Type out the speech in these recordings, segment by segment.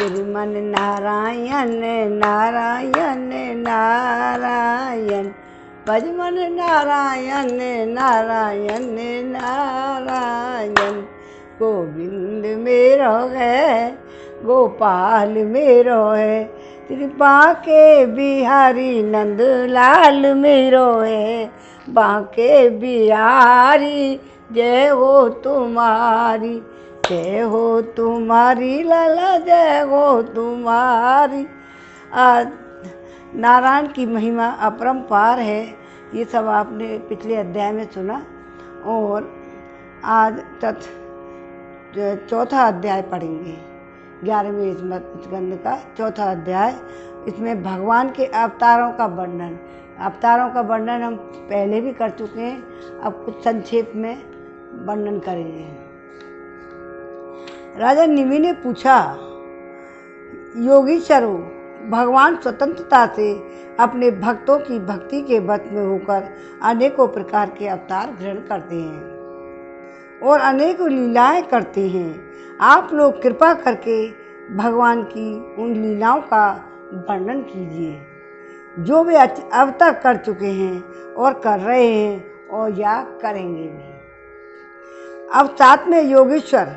श्रीमन नारायण नारायण नारायण, भजमन नारायण नारायण नारायण। गोविंद मेरो है गोपाल मेरो है, कृपा के बिहारी नंद लाल मेरो है। बांके बिहारी जय हो तुम्हारी, जय हो तुम्हारी लाला जय हो तुम्हारी। नारायण की महिमा अपरंपार है, ये सब आपने पिछले अध्याय में सुना। और आज चौथा अध्याय पढ़ेंगे, 11वें स्कंद का चौथा अध्याय। इसमें भगवान के अवतारों का वर्णन, अवतारों का वर्णन हम पहले भी कर चुके हैं, अब कुछ संक्षेप में वर्णन करेंगे। राजा निमि ने पूछा, योगीश्वरों, भगवान स्वतंत्रता से अपने भक्तों की भक्ति के वश में होकर अनेकों प्रकार के अवतार ग्रहण करते हैं और अनेकों लीलाएं करते हैं। आप लोग कृपा करके भगवान की उन लीलाओं का वर्णन कीजिए जो वे अब तक कर चुके हैं और कर रहे हैं और या करेंगे भी। अब 7 में योगेश्वर,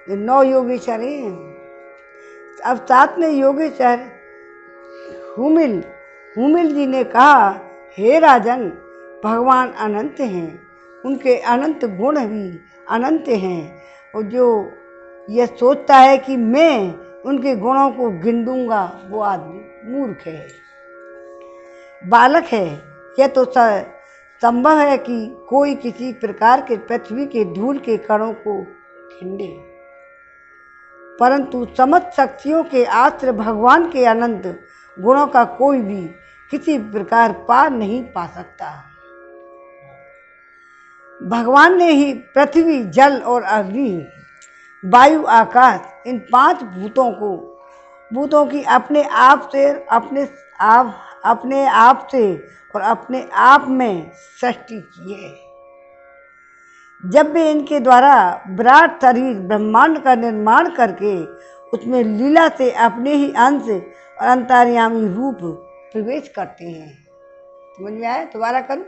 9 योगेश्वर हैं। अब 7 में योगेश्वर हुमिल जी ने कहा, हे राजन, भगवान अनंत हैं, उनके अनंत गुण भी अनंत हैं, और जो यह सोचता है कि मैं उनके गुणों को गिन दूंगा वो आदमी मूर्ख है, बालक है। यह तो संभव है कि कोई किसी प्रकार के पृथ्वी के धूल के कणों को खिंडे, परंतु समस्त शक्तियों के आश्रय भगवान के अनंत गुणों का कोई भी किसी प्रकार पार नहीं पा सकता। भगवान ने ही पृथ्वी, जल और अग्नि, वायु, आकाश, इन 5 भूतों की अपने आप से और अपने आप में सृष्टि की है। जब वे इनके द्वारा विराट शरीर ब्रह्मांड का निर्माण करके उसमें लीला से अपने ही अंश और अंतर्यामी रूप प्रवेश करते हैं। समझ में आया? दोबारा करूं।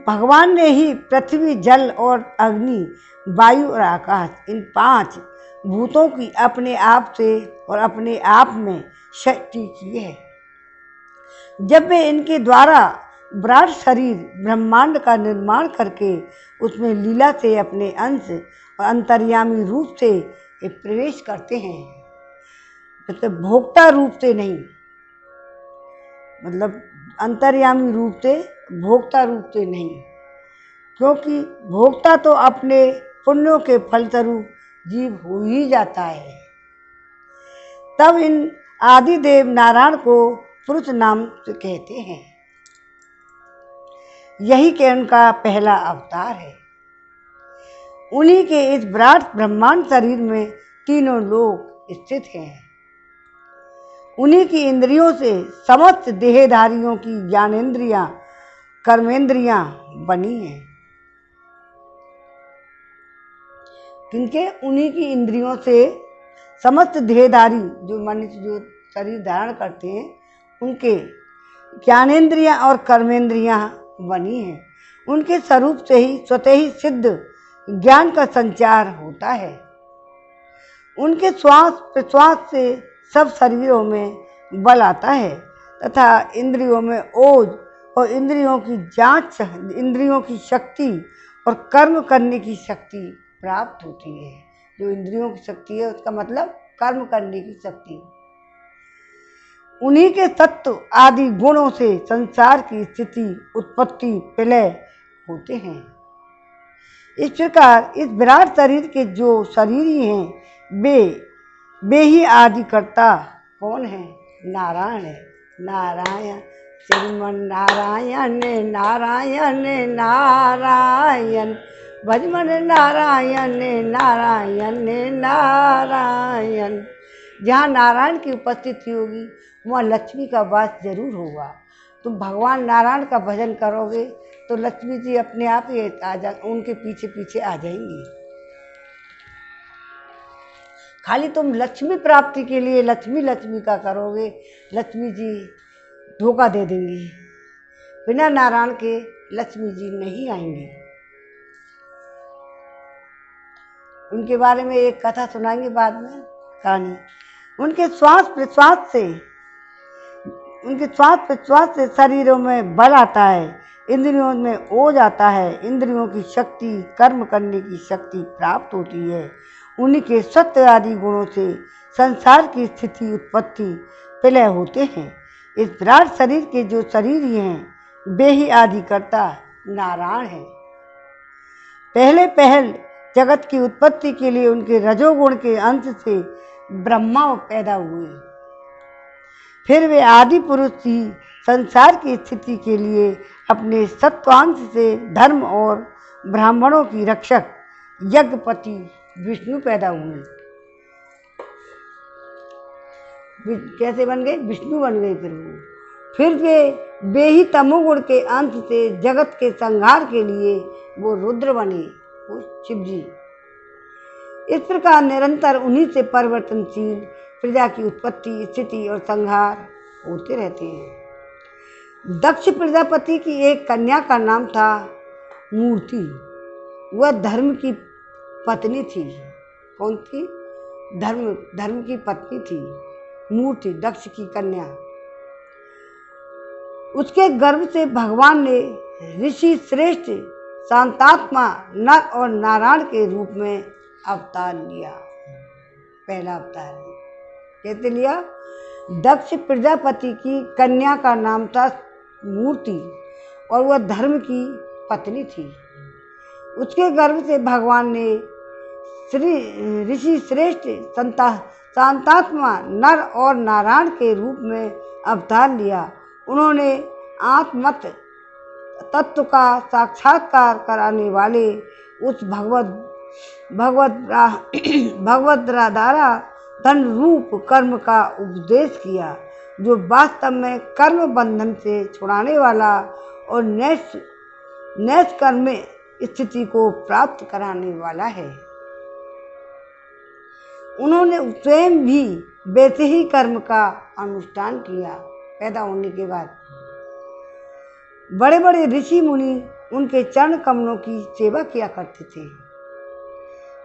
भगवान ने ही पृथ्वी, जल और अग्नि, वायु और आकाश, इन 5 भूतों की अपने आप से और अपने आप में सृष्टि की है। जब वे इनके द्वारा विराट शरीर ब्रह्मांड का निर्माण करके उसमें लीला से अपने अंश और अंतर्यामी रूप से प्रवेश करते हैं, मतलब भोक्ता रूप से नहीं, मतलब अंतर्यामी रूप से, भोक्ता रूप से नहीं, क्योंकि भोक्ता तो अपने पुण्यों के फलस्वरूप जीव हो ही जाता है। तब इन आदिदेव नारायण को पुरुष नाम से कहते हैं। यही के उनका पहला अवतार है। उन्हीं के इस विराट ब्रह्मांड शरीर में तीनों लोक स्थित हैं। उन्हीं की इंद्रियों से समस्त देहधारियों की ज्ञानेंद्रियां, कर्मेंद्रियां बनी हैं। किनके? उन्हीं की इंद्रियों से समस्त देहधारी, जो मनुष्य जो शरीर धारण करते हैं, उनके ज्ञानेंद्रियां और कर्मेंद्रियां बनी हैं। उनके स्वरूप से ही स्वतः ही सिद्ध ज्ञान का संचार होता है। उनके श्वास प्रश्वास से सब शरीरों में बल आता है तथा इंद्रियों में ओज और इंद्रियों की जांच, इंद्रियों की शक्ति और कर्म करने की शक्ति प्राप्त होती है। जो इंद्रियों की शक्ति है उसका मतलब कर्म करने की शक्ति। उन्हीं के तत्व आदि गुणों से संसार की स्थिति, उत्पत्ति, प्रलय होते हैं। इस प्रकार इस विराट शरीर के जो शरीरी हैं वे ही आदि कर्ता कौन है? नारायण है। नारायण, श्रीमन नारायण नारायण नारायण, भजमन नारायण नारायण नारायण। जहाँ नारायण की उपस्थिति होगी वहाँ लक्ष्मी का वास जरूर होगा। तुम भगवान नारायण का भजन करोगे तो लक्ष्मी जी अपने आप ही उनके पीछे पीछे आ जाएंगी। खाली तुम लक्ष्मी प्राप्ति के लिए लक्ष्मी लक्ष्मी का करोगे, लक्ष्मी जी धोखा दे देंगी। बिना नारायण के लक्ष्मी जी नहीं आएंगी। उनके बारे में एक कथा सुनाएंगे बाद में, कहानी। उनके श्वास प्रश्वास से शरीरों में बल आता है, इंद्रियों में ओज आता है, इंद्रियों की शक्ति, कर्म करने की शक्ति प्राप्त होती है। उन्हीं के सत्य आदि गुणों से संसार की स्थिति, उत्पत्ति, प्रलय होते हैं। इस विराट शरीर के जो शरीर हैं वे ही आदिकर्ता नारायण हैं। पहल जगत की उत्पत्ति के लिए उनके रजोगुण के अंश से ब्रह्मा पैदा हुए। फिर वे आदि पुरुष ही संसार की स्थिति के लिए अपने सत्वांश से धर्म और ब्राह्मणों की रक्षक यज्ञपति विष्णु पैदा हुए। कैसे बन गए? विष्णु बन गए। फिर वे ही तमोगुण के अंश से जगत के संहार के लिए वो रुद्र बने, वो शिव जी। इस प्रकार निरंतर उन्हीं से परिवर्तनशील प्रजा की उत्पत्ति, स्थिति और संहार होते रहते हैं। दक्ष प्रजापति की एक कन्या का नाम था मूर्ति। वह धर्म की पत्नी थी। कौन थी? धर्म की पत्नी थी मूर्ति, दक्ष की कन्या। उसके गर्भ से भगवान ने ऋषि श्रेष्ठ शांतात्मा नर और नारायण के रूप में अवतार लिया। पहला अवतार कैसे लिया? दक्ष प्रजापति की कन्या का नाम था मूर्ति और वह धर्म की पत्नी थी। उसके गर्भ से भगवान ने ऋषि श्रेष्ठ शांतात्मा नर और नारायण के रूप में अवतार लिया। उन्होंने आत्मत तत्व का साक्षात्कार कराने वाले उस भगवत द्वारा धन रूप कर्म का उपदेश किया, जो वास्तव में कर्म बंधन से छुड़ाने वाला और नैष्ठ कर्म में स्थिति को प्राप्त कराने वाला है। उन्होंने स्वयं भी वैसे ही कर्म का अनुष्ठान किया। पैदा होने के बाद बड़े बड़े ऋषि मुनि उनके चरण कमलों की सेवा किया करते थे।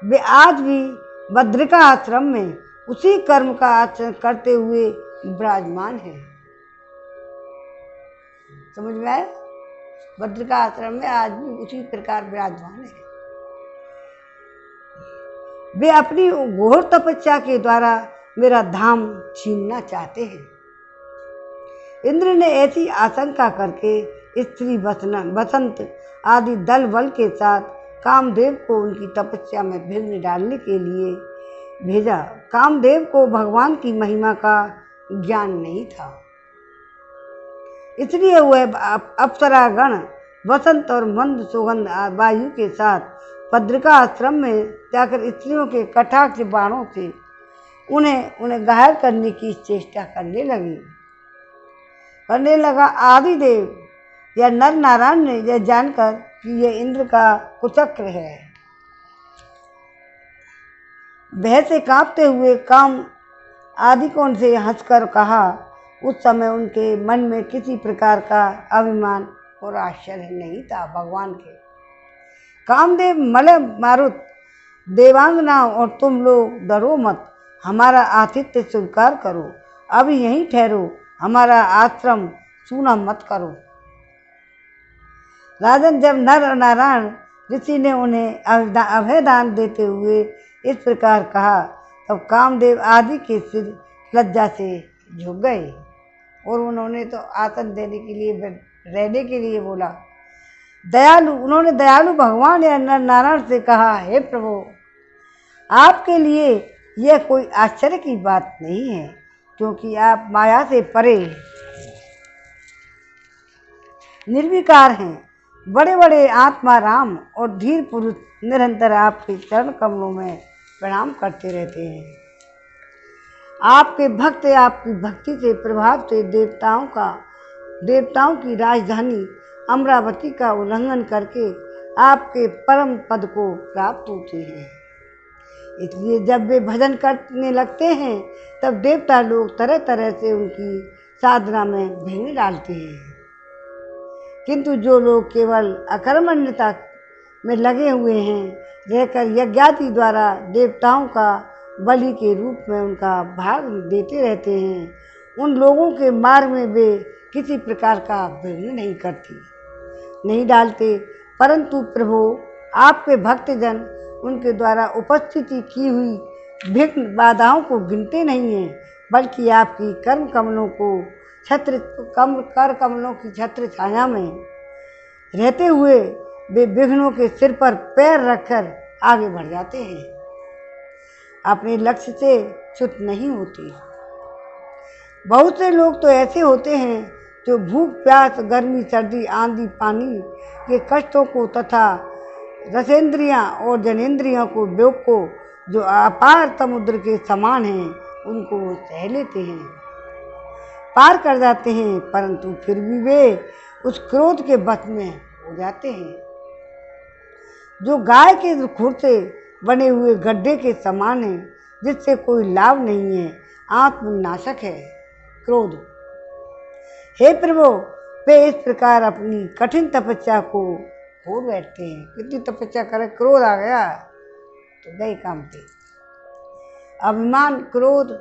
वे आज भी बद्रिका आश्रम में उसी कर्म का आचरण करते हुए विराजमान हैं। समझ में आया? बद्रिका आश्रम में आज भी उसी प्रकार विराजमान है। वे अपनी घोर तपस्या के द्वारा मेरा धाम छीनना चाहते हैं। इंद्र ने ऐसी आशंका करके स्त्री बसंत आदि दल बल के साथ कामदेव को उनकी तपस्या में विघ्न डालने के लिए भेजा। कामदेव को भगवान की महिमा का ज्ञान नहीं था, इसलिए वह अप्सरागण वसंत और मंद सुगंध वायु के साथ बद्रिका आश्रम में जाकर स्त्रियों के कटाक्ष बाणों से उन्हें घायल करने की चेष्टा करने लगा। आदिदेव या नर नारायण ने यह जानकर कि यह इंद्र का कुचक्र है, भय से कांपते हुए काम आदिकोण से हंसकर कहा। उस समय उनके मन में किसी प्रकार का अभिमान और आश्चर्य नहीं था भगवान के। कामदेव मलय मारुत देवांगनाओं और तुम लोग डरो मत, हमारा आतिथ्य स्वीकार करो, अब यहीं ठहरो, हमारा आश्रम सूना मत करो। राजन, जब नर और नारायण ऋषि ने उन्हें अभयदान देते हुए इस प्रकार कहा, तब कामदेव आदि के सिर लज्जा से झुक गए और उन्होंने तो आसन देने के लिए, रहने के लिए बोला। उन्होंने दयालु भगवान या नर नारायण से कहा, हे प्रभु, आपके लिए यह कोई आश्चर्य की बात नहीं है, क्योंकि आप माया से परे निर्विकार हैं। बड़े बड़े आत्मा राम और धीर पुरुष निरंतर आपके चरण कमलों में प्रणाम करते रहते हैं। आपके भक्त आपकी भक्ति से प्रभाव से देवताओं की राजधानी अमरावती का उल्लंघन करके आपके परम पद को प्राप्त होते हैं। इसलिए जब वे भजन करने लगते हैं तब देवता लोग तरह तरह से उनकी साधना में विघ्न डालते हैं। किंतु जो लोग केवल अकर्मण्यता में लगे हुए हैं, रहकर यज्ञादि द्वारा देवताओं का बलि के रूप में उनका भाग देते रहते हैं, उन लोगों के मार्ग में वे किसी प्रकार का विघ्न नहीं डालते। परंतु प्रभु, आपके भक्तजन उनके द्वारा उपस्थिति की हुई विघ्न बाधाओं को गिनते नहीं हैं, बल्कि आपकी कर कमलों की छत्र छाया में रहते हुए वे विघ्नों के सिर पर पैर रखकर आगे बढ़ जाते हैं, अपने लक्ष्य से च्युत नहीं होते। बहुत से लोग तो ऐसे होते हैं जो भूख प्यास, गर्मी, सर्दी, आंधी, पानी के कष्टों को तथा रसेंद्रियां और जनेंद्रियों को वियोग को जो अपार समुद्र के समान हैं, उनको सह लेते हैं, पार कर जाते हैं, परंतु फिर भी वे उस क्रोध के बस में हो जाते हैं जो गाय के खुर से बने हुए गड्ढे के समान है, जिससे कोई लाभ नहीं है, आत्मनाशक है क्रोध। हे प्रभु, वे इस प्रकार अपनी कठिन तपस्या को छोड़ बैठते हैं। कितनी तपस्या करे, क्रोध आ गया तो गए काम पे। अभिमान, क्रोध,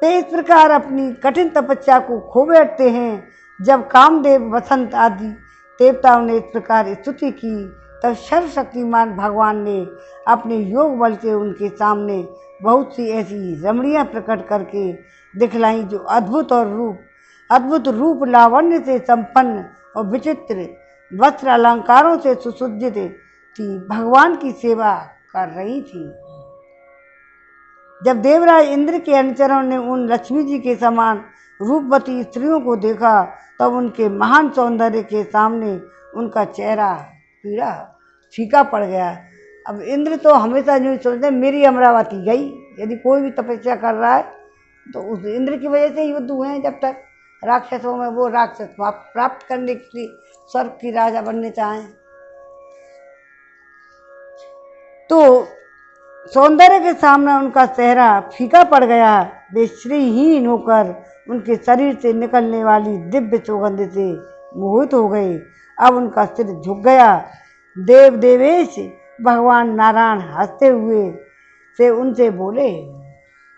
वे इस प्रकार अपनी कठिन तपस्या को खो बैठते हैं। जब कामदेव, वसंत आदि देवताओं ने इस प्रकार स्तुति की, तब सर्वशक्तिमान भगवान ने अपने योग बल से उनके सामने बहुत सी ऐसी रमणियाँ प्रकट करके दिखलाई जो अद्भुत रूप लावण्य से संपन्न और विचित्र वस्त्र अलंकारों से सुसज्जित थी, भगवान की सेवा कर रही थी। जब देवराज इंद्र के अनुचरों ने उन लक्ष्मी जी के समान रूपवती स्त्रियों को देखा, तब उनके महान सौंदर्य के सामने उनका चेहरा पीड़ा फीका पड़ गया। अब इंद्र तो हमेशा जो सोचते मेरी अमरावती गई। यदि कोई भी तपस्या कर रहा है तो उस इंद्र की वजह से ही युद्ध हुए हैं। जब तक राक्षसों में वो राक्षस प्राप्त करने के लिए स्वर्ग की राजा बनने चाहें, तो सौंदर्य के सामने उनका चेहरा फीका पड़ गया। वे श्रीहीन होकर उनके शरीर से निकलने वाली दिव्य सुगंध से मोहित हो गए। अब उनका सिर झुक गया। देवेश भगवान नारायण हंसते हुए से उनसे बोले,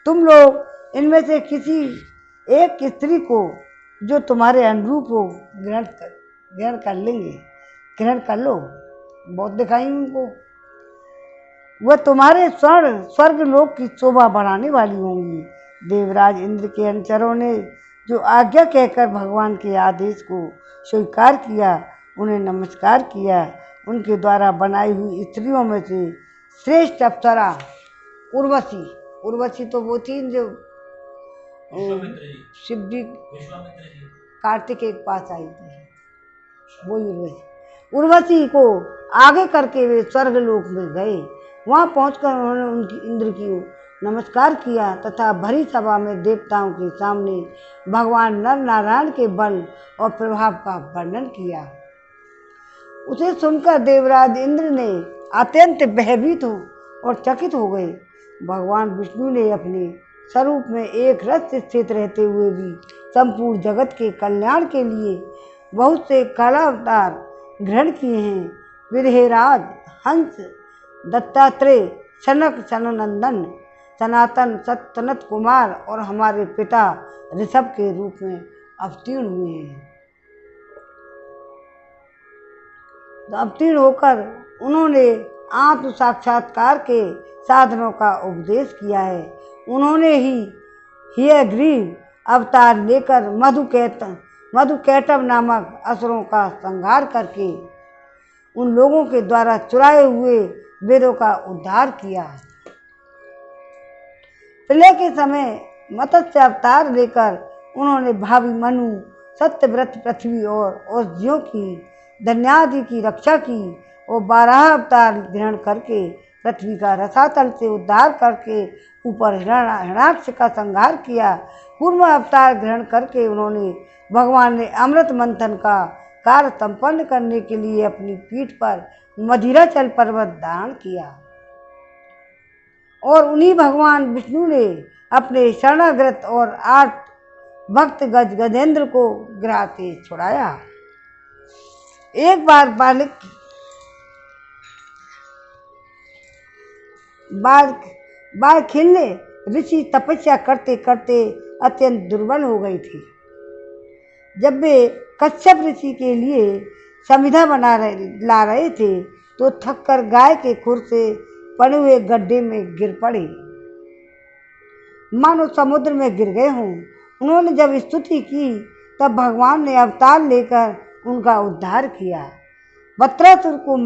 तुम लोग इनमें से किसी एक स्त्री को जो तुम्हारे अनुरूप हो ग्रहण कर लेंगे, ग्रहण कर लो। बहुत दिखाई उनको, वह तुम्हारे स्वर्ग लोक की शोभा बढ़ाने वाली होंगी। देवराज इंद्र के अनुचरों ने जो आज्ञा कहकर भगवान के आदेश को स्वीकार किया, उन्हें नमस्कार किया। उनके द्वारा बनाई हुई स्त्रियों में से श्रेष्ठ अप्सरा उर्वशी तो वो थी जो शिव जी कार्तिक के पास आई थी, वो उर्वशी को आगे करके वे स्वर्गलोक में गए। वहाँ पहुंचकर उन्होंने उनकी इंद्र की नमस्कार किया तथा भरी सभा में देवताओं के सामने भगवान नर नारायण के बल और प्रभाव का वर्णन किया। उसे सुनकर देवराज इंद्र ने अत्यंत भयभीत और चकित हो गए। भगवान विष्णु ने अपने स्वरूप में एक रस स्थित रहते हुए भी संपूर्ण जगत के कल्याण के लिए बहुत से कालावतार ग्रहण किए हैं। विदेहराज, हंस, दत्तात्रेय, सनक सनंदन, सनातन, सनत कुमार और हमारे पिता ऋषभ के रूप में अवतीर्ण हुए हैं। अवतीर्ण होकर उन्होंने आत्म साक्षात्कार के साधनों का उपदेश किया है। उन्होंने ही ग्रीव अवतार लेकर मधुकैटभ नामक असुरों का संहार करके उन लोगों के द्वारा चुराए हुए वेदों का उद्धार किया। प्रलय के समय मत्स्य अवतार लेकर उन्होंने भावी मनु, सत्यव्रत, पृथ्वी और औषधियों की धन्यादि की रक्षा की और 12 अवतार ग्रहण करके पृथ्वी का रसातल से उद्धार करके ऊपर हिरण्याक्ष का संहार किया। पूर्व अवतार ग्रहण करके उन्होंने भगवान ने अमृत मंथन का कार्य संपन्न करने के लिए अपनी पीठ पर मदिराचल पर्वत धारण किया। और उन्हीं भगवान विष्णु ने अपने शरणागत और 8 भक्त गजेंद्र को गिरा से छुड़ाया। एक बार बाल खिलने ऋषि तपस्या करते करते अत्यंत दुर्बल हो गई थी। जब वे कश्यप ऋषि के लिए समिधा ला रहे थे तो थककर गाय के खुर से पड़े हुए गड्ढे में गिर पड़े, मानो समुद्र में गिर गए हों। उन्होंने जब स्तुति की तब भगवान ने अवतार लेकर उनका उद्धार किया। वत्रासुर को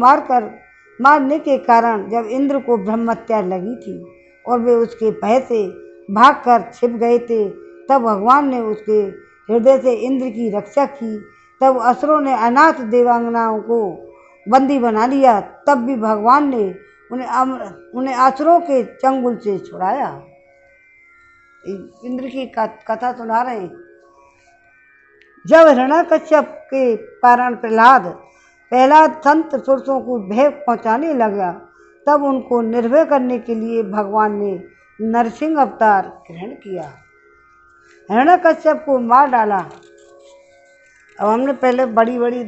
मारने के कारण जब इंद्र को ब्रह्महत्या लगी थी और वे उसके भय से भागकर छिप गए थे, तब भगवान ने उसके हृदय से इंद्र की रक्षा की। तब असुरों ने अनाथ देवांगनाओं को बंदी बना लिया, तब भी भगवान ने उन्हें असुरों के चंगुल से छुड़ाया। इंद्र की कथा सुना रहे हैं। जब हिरण्यकश्यप के कारण प्रहलाद संत पुरुषों को भय पहुंचाने लगा, तब उनको निर्भय करने के लिए भगवान ने नरसिंह अवतार ग्रहण किया, हिरण्यकश्यप को मार डाला। अब हमने पहले बड़ी बड़ी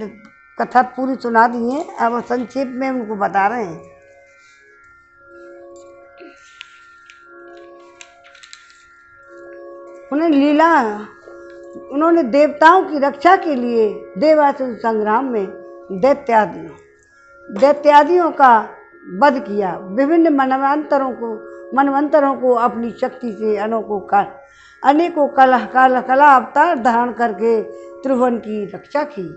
कथा पूरी सुना दी है, अब संक्षेप में उनको बता रहे हैं। उन्होंने देवताओं की रक्षा के लिए देवासुर संग्राम में दैत्यादियों का वध किया। विभिन्न मनवंतरों को अपनी शक्ति से अनेकों कला अवतार धारण करके त्रिभुवन की रक्षा की।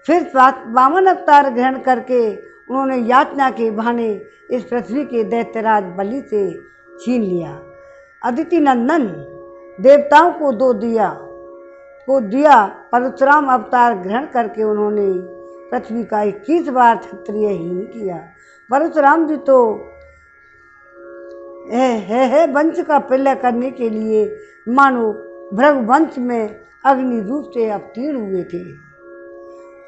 फिर वामन अवतार ग्रहण करके उन्होंने यातना के बहाने इस पृथ्वी के दैत्यराज बलि से छीन लिया। अदिति नंदन देवताओं को दिया परशुराम अवतार ग्रहण करके उन्होंने पृथ्वी का 21 बार क्षत्रियहीन किया। परशुराम जी तो वंश का प्रलय करने के लिए मानो भृगुवंश में अग्नि रूप से अवतीर्ण हुए थे।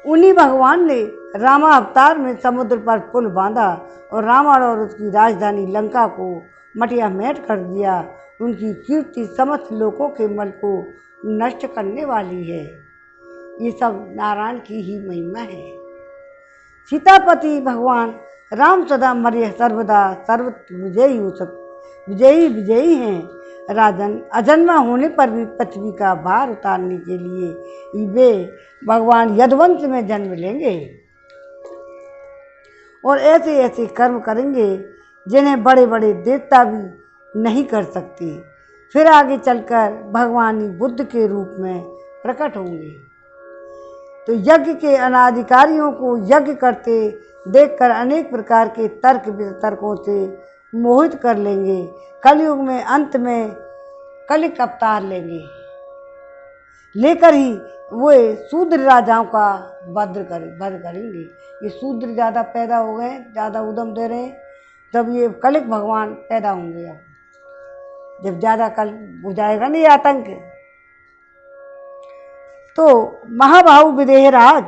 उन्हीं भगवान ने रामा अवतार में समुद्र पर पुल बांधा और रावण और उसकी राजधानी लंका को मटियामेट कर दिया। उनकी कीर्ति समस्त लोगों के मन को नष्ट करने वाली है। ये सब नारायण की ही महिमा है। सीतापति भगवान राम सदा सर्वदा सर्वत्र विजयी हैं। राजन अजन्मा होने पर भी पृथ्वी का भार उतारने के लिए वे भगवान यदुवंश में जन्म लेंगे और ऐसे ऐसे कर्म करेंगे जिन्हें बड़े बड़े देवता भी नहीं कर सकते। फिर आगे चलकर भगवान ही बुद्ध के रूप में प्रकट होंगे तो यज्ञ के अनाधिकारियों को यज्ञ करते देखकर अनेक प्रकार के तर्कों से मोहित कर लेंगे। कलयुग में अंत में कलिक अवतार लेकर ही वे शूद्र राजाओं का वध करेंगे। ये शूद्र ज़्यादा पैदा हो गए, ज़्यादा उद्यम दे रहे हैं, तब ये कलिक भगवान पैदा होंगे। अब जब ज़्यादा कल हो जाएगा नहीं आतंक, तो महाबाहु विदेहराज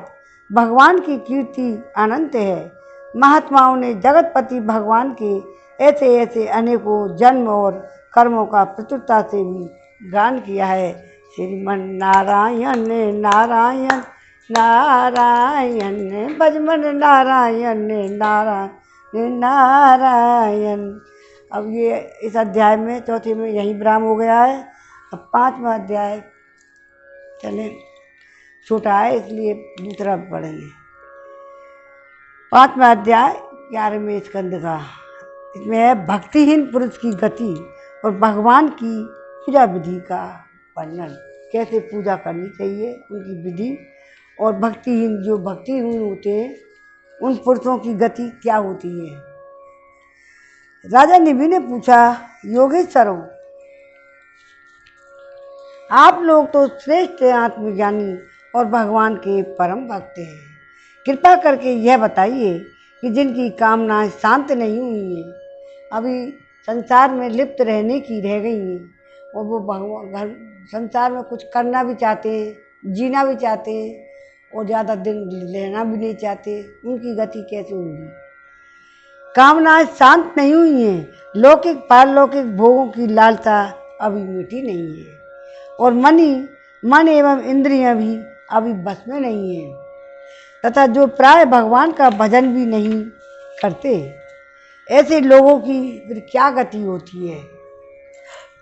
भगवान की कीर्ति अनंत है। महात्माओं ने जगतपति भगवान के ऐसे ऐसे अनेकों जन्म और कर्मों का प्रचुरता से भी गान किया है। श्रीमन नारायण नारायण नारायण भजमन नारायण नारायण नारायण। अब ये इस अध्याय में चौथे में यही विराम हो गया है। अब 5वां अध्याय चले, छोटा है इसलिए दूसरा पढ़ेंगे। 5वां अध्याय 11वें स्कंद का। इसमें है भक्तिहीन पुरुष की गति और भगवान की पूजा विधि का वर्णन, कैसे पूजा करनी चाहिए, उनकी विधि, और जो भक्तिहीन होते हैं उन पुरुषों की गति क्या होती है। राजा निभि ने पूछा, योगेश्वरों, आप लोग तो श्रेष्ठ आत्मज्ञानी और भगवान के परम भक्त हैं। कृपा करके यह बताइए कि जिनकी कामनाएं शांत नहीं हुई हैं, अभी संसार में लिप्त रहने की रह गई हैं, और वो भगवान संसार में कुछ करना भी चाहते हैं, जीना भी चाहते हैं और ज़्यादा दिन रहना भी नहीं चाहते, उनकी गति कैसे होगी। कामनाएं शांत नहीं हुई हैं, लौकिक पारलौकिक भोगों की लालसा अभी मिटी नहीं है, और मन एवं इंद्रियां भी अभी बस में नहीं है, तथा जो प्राय भगवान का भजन भी नहीं करते, ऐसे लोगों की फिर क्या गति होती है।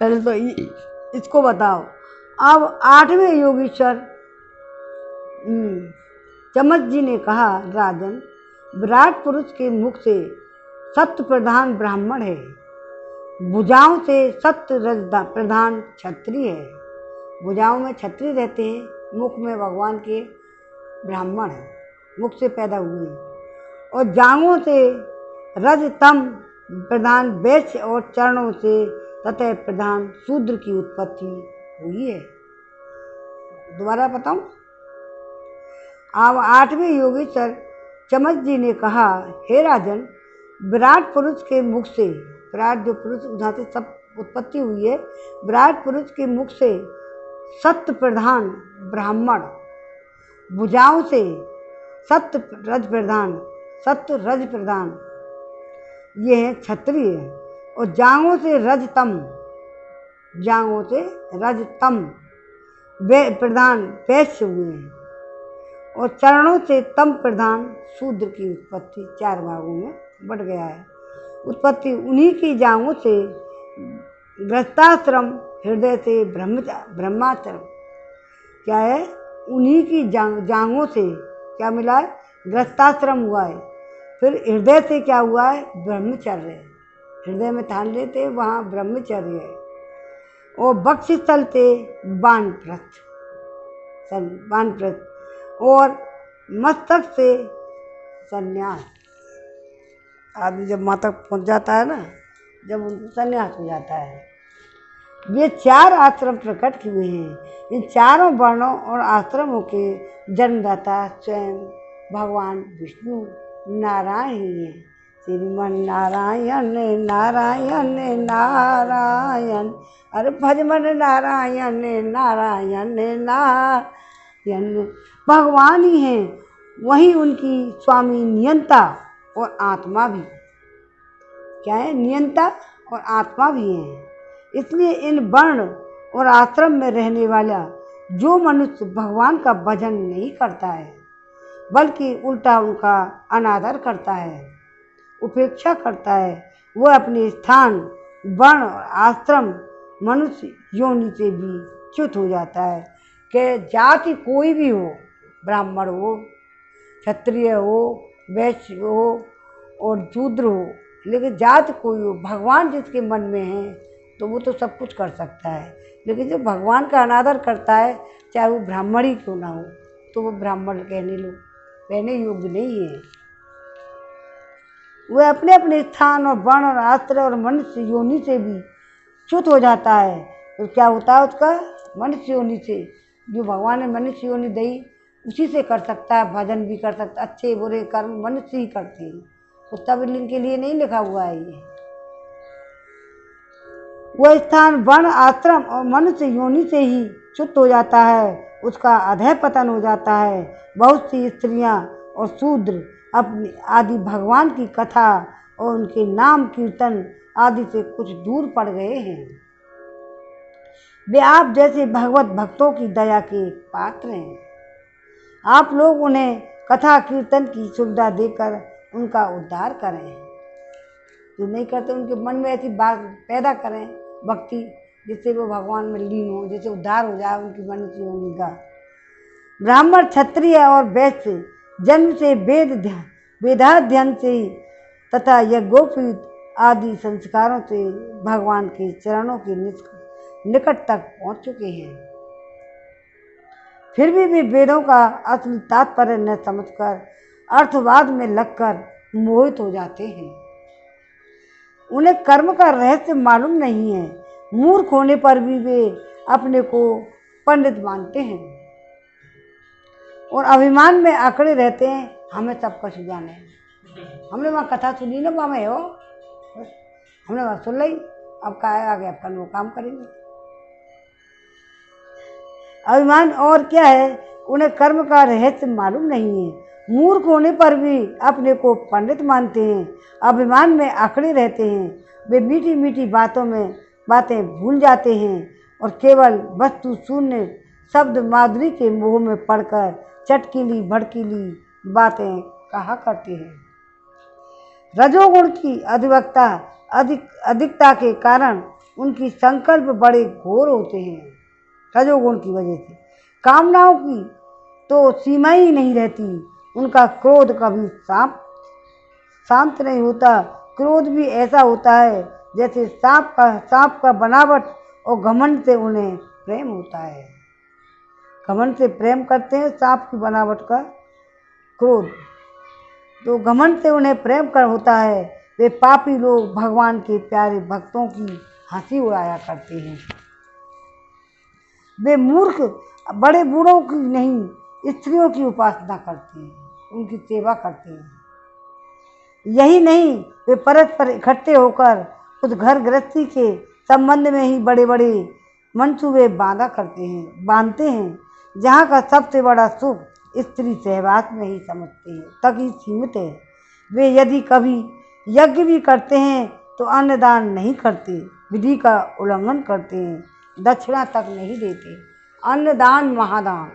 पहले तो इसको बताओ। अब 8वें योगीश्वर चमक जी ने कहा, राजन, विराट पुरुष के मुख से सत्य प्रधान ब्राह्मण है, भुजाओं से सत्य रज प्रधान क्षत्रिय है। भुजाओं में क्षत्रिय रहते हैं, मुख में भगवान के ब्राह्मण हैं, मुख से पैदा हुए हैं, और जांघों से रजतम प्रधान वैश्य और चरणों से ततः प्रधान शूद्र की उत्पत्ति हुई है। दोबारा बताऊं। अब 8वें योगेश्वर चमक जी ने कहा, हे राजन, विराट पुरुष के मुख से, विराट जो पुरुष जहाँ से सब उत्पत्ति हुई है, विराट पुरुष के मुख से सत्य प्रधान ब्राह्मण, भुजाओं से सत्य रज प्रधान ये है क्षत्रिय, और जांघों से रजतम प्रधान वैश्य हुए हैं, और चरणों से तम प्रधान शूद्र की उत्पत्ति 4 भागों में बढ़ गया है। उत्पत्ति उन्हीं की जांघों से गृहस्थाश्रम, हृदय से ब्रह्माश्रम। क्या है? उन्हीं की जांघों से क्या मिला है? गृहस्थाश्रम हुआ है। फिर हृदय से क्या हुआ है? ब्रह्मचर्य। हृदय में ठान लेते वहाँ ब्रह्मचर्य है। और बक्षस्थल से वानप्रस्थ, और मस्तक से संन्यास। आदमी जब माता पहुँच जाता है ना, जब उनको संन्यास हो जाता है। ये 4 आश्रम प्रकट हुए हैं। इन चारों वर्णों और आश्रमों के जन्मदाता स्वयं भगवान विष्णु नारायण ही हैं। श्रीमन नारायण नारायण नारायण, अरे भजमन नारायण नारायण नारायण। भगवान ही हैं, वही उनकी स्वामी नियंता और आत्मा भी। क्या है? नियंता और आत्मा भी हैं। इसलिए इन वर्ण और आश्रम में रहने वाला जो मनुष्य भगवान का भजन नहीं करता है, बल्कि उल्टा उनका अनादर करता है, उपेक्षा करता है, वह अपने स्थान, वर्ण और आश्रम, मनुष्य योनि से भी च्युत हो जाता है। कि जाति कोई भी हो, ब्राह्मण हो, क्षत्रिय हो, वैश्य हो और शूद्र हो, लेकिन जाति कोई हो, भगवान जिसके मन में है तो वो तो सब कुछ कर सकता है। लेकिन जो भगवान का अनादर करता है, चाहे वो ब्राह्मण ही क्यों ना हो, तो वो ब्राह्मण कहने योग्य नहीं है। वह अपने अपने स्थान और वर्ण और आश्रय और मनुष्य योनि से भी च्युत हो जाता है। तो क्या होता है उसका? मनुष्य योनि से, जो भगवान ने मनुष्य योनि दी, उसी से कर सकता है, भजन भी कर सकता है। अच्छे बुरे कर्म मनुष्य ही करते हैं, कुत्ता बिल्ली के लिए नहीं लिखा हुआ है ये। वह स्थान, वर्ण, आश्रम और मनुष्य योनि से ही च्युत हो जाता है, उसका अधः पतन हो जाता है। बहुत सी स्त्रियां और शूद्र अपनी आदि भगवान की कथा और उनके नाम कीर्तन आदि से कुछ दूर पड़ गए हैं। वे आप जैसे भगवत भक्तों की दया के पात्र हैं। आप लोग उन्हें कथा कीर्तन की सुविधा देकर उनका उद्धार करें। जो नहीं करते उनके मन में ऐसी बात पैदा करें, भक्ति, जिससे वो भगवान में लीन हो, जिससे उद्धार हो जाए उनकी मनुष्य योनि का। ब्राह्मण, क्षत्रिय और वैश्य जन्म से वेदाध्ययन से तथा यज्ञोपवीत आदि संस्कारों से भगवान के चरणों के निकट तक पहुंच चुके हैं। फिर भी वे वेदों का असली तात्पर्य न समझकर अर्थवाद में लगकर मोहित हो जाते हैं। उन्हें कर्म का रहस्य मालूम नहीं है। मूर्ख होने पर भी वे अपने को पंडित मानते हैं और अभिमान में अकड़े रहते हैं, हमें सब कुछ जाने है। हमने वहाँ कथा सुनी ना, वहाँ में हो, हमने वहाँ सुन ली, अब क्या है आगे अपन वो काम करेंगे। अभिमान और क्या है? उन्हें कर्म का रहस्य मालूम नहीं है मूर्ख होने पर भी अपने को पंडित मानते हैं, अभिमान में अकड़े रहते हैं। वे मीठी मीठी बातें भूल जाते हैं और केवल वस्तु शून्य शब्द माधुरी के मोह में पड़कर चटकीली भड़कीली बातें कहा करते हैं। रजोगुण की अधिकता के कारण उनकी संकल्प बड़े घोर होते हैं। रजोगुण की वजह से कामनाओं की तो सीमा ही नहीं रहती। उनका क्रोध कभी शांत नहीं होता। क्रोध भी ऐसा होता है जैसे सांप का बनावट, और घमंड से उन्हें प्रेम होता है। घमंड से प्रेम करते हैं सांप की बनावट का क्रोध, तो घमंड से उन्हें प्रेम कर होता है। वे पापी लोग भगवान के प्यारे भक्तों की हंसी उड़ाया करते हैं। वे मूर्ख बड़े बूढ़ों की नहीं, स्त्रियों की उपासना करते हैं, उनकी सेवा करते हैं। यही नहीं, वे परस्पर इकट्ठे होकर उस घर गृहस्थी के संबंध में ही बड़े बड़े मंसूबे बांधते हैं, जहाँ का सबसे बड़ा सुख स्त्री सहवास में ही समझते हैं तक ही सीमित है। वे यदि कभी यज्ञ भी करते हैं तो अन्नदान नहीं करते, विधि का उल्लंघन करते हैं, दक्षिणा तक नहीं देते। अन्नदान महादान,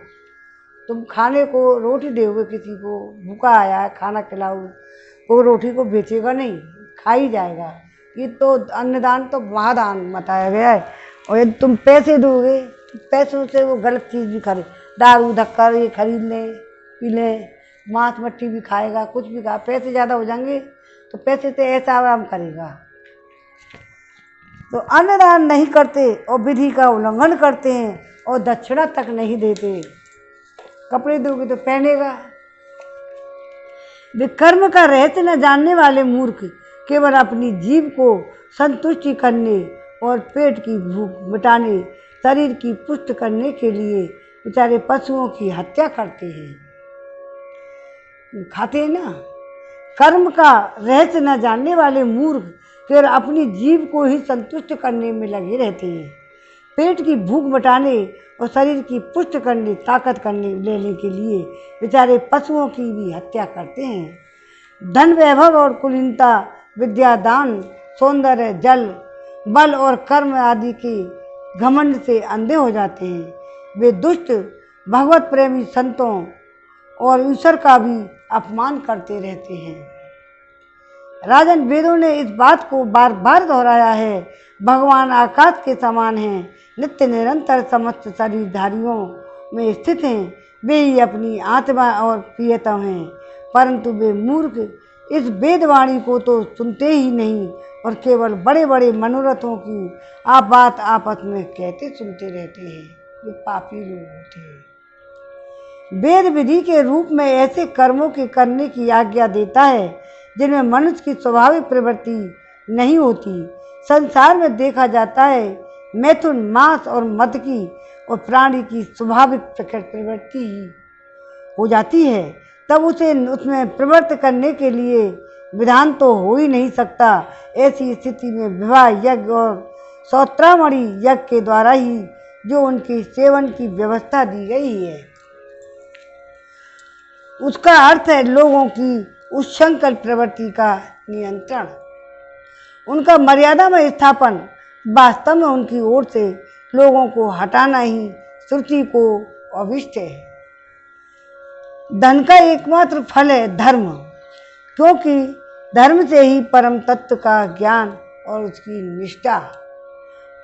तुम खाने को रोटी दोगे, किसी को भूखा आया है खाना खिलाओ, वो रोटी को बेचेगा नहीं, खा ही जाएगा। ये तो अन्नदान तो महादान बताया गया है। और यदि तुम पैसे दोगे तो पैसों से वो गलत चीज़ भी खरीद, दारू धक्कर ये खरीद लें, पी लें, मांस मट्टी भी खाएगा, कुछ भी खा, पैसे ज़्यादा हो जाएंगे तो पैसे से ऐसा आराम करेगा। तो अन्नदान नहीं करते और विधि का उल्लंघन करते हैं और दक्षिणा तक नहीं देते। कपड़े दोगे तो पहनेगा। वे कर्म का रहस्य न जानने वाले मूर्ख केवल अपनी जीव को संतुष्टि करने और पेट की भूख मिटाने, शरीर की पुष्ट करने के लिए बेचारे पशुओं की हत्या करते हैं, खाते हैं ना। कर्म का रहस्य न जानने वाले मूर्ख केवल अपनी जीव को ही संतुष्ट करने में लगे रहते हैं। पेट की भूख मिटाने और शरीर की पुष्ट करने, ताकत करने लेने के लिए बेचारे पशुओं की भी हत्या करते हैं। धन वैभव और कुलीनता, विद्या दान, सौंदर्य, जल, बल और कर्म आदि के घमंड से अंधे हो जाते हैं। वे दुष्ट भगवत प्रेमी संतों और ईश्वर का भी अपमान करते रहते हैं। राजन, वेदों ने इस बात को बार बार दोहराया है। भगवान आकाश के समान हैं, नित्य निरंतर समस्त शरीरधारियों में स्थित हैं। वे ही अपनी आत्मा और प्रियतम हैं, परंतु वे मूर्ख इस वेदवाणी को तो सुनते ही नहीं और केवल बड़े बड़े मनोरथों की बात आपस में कहते सुनते रहते हैं। वे पापी लोग होते हैं। वेद विधि के रूप में ऐसे कर्मों के करने की आज्ञा देता है जिनमें मनुष्य की स्वाभाविक प्रवृत्ति नहीं होती। संसार में देखा जाता है मैथुन, मांस और मद की और प्राणी की स्वाभाविक प्रवृत्ति ही हो जाती है, तब उसे उसमें प्रवृत्त करने के लिए विधान तो हो ही नहीं सकता। ऐसी स्थिति में विवाह यज्ञ और सौत्रामणि यज्ञ के द्वारा ही जो उनके सेवन की व्यवस्था दी गई है, उसका अर्थ है लोगों की उच्छृंखल प्रवृत्ति का नियंत्रण, उनका मर्यादा में स्थापन। वास्तव में उनकी ओर से लोगों को हटाना ही श्रुति को अभिष्ट है। धन का एकमात्र फल है धर्म, क्योंकि धर्म से ही परम तत्व का ज्ञान और उसकी निष्ठा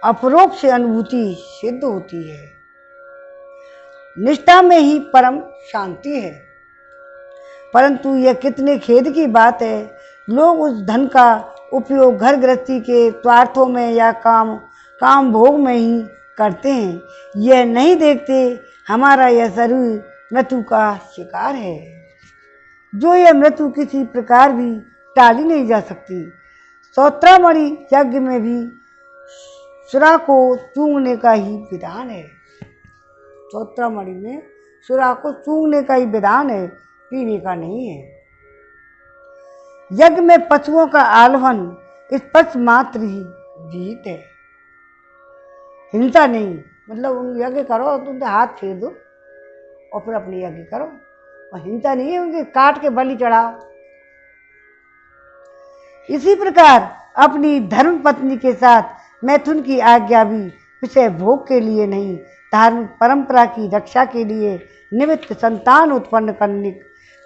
अपरोक्ष अनुभूति सिद्ध होती है। निष्ठा में ही परम शांति है। परंतु यह कितने खेद की बात है, लोग उस धन का उपयोग घर गृहस्थी के स्वार्थों में या काम भोग में ही करते हैं। यह नहीं देखते हमारा यह शरीर मृत्यु का शिकार है, जो यह मृत्यु किसी प्रकार भी टाली नहीं जा सकती। सौत्रामणि यज्ञ में भी सुरा को सूंघने का ही विधान है। सौत्रामणि में सुरा को सूंघने का ही विधान है, पीने का नहीं है। यज्ञ में पशुओं का आलवन स्पर्श मात्र ही विहित है, हिंसा नहीं। मतलब उन यज्ञ करो, तुम हाथ फेर दो और फिर अपनी यज्ञ करो, और हिंसा नहीं है उनके काट के बलि चढ़ाओ। इसी प्रकार अपनी धर्म पत्नी के साथ मैथुन की आज्ञा भी विषय भोग के लिए नहीं, धार्मिक परंपरा की रक्षा के लिए, निमित्त संतान उत्पन्न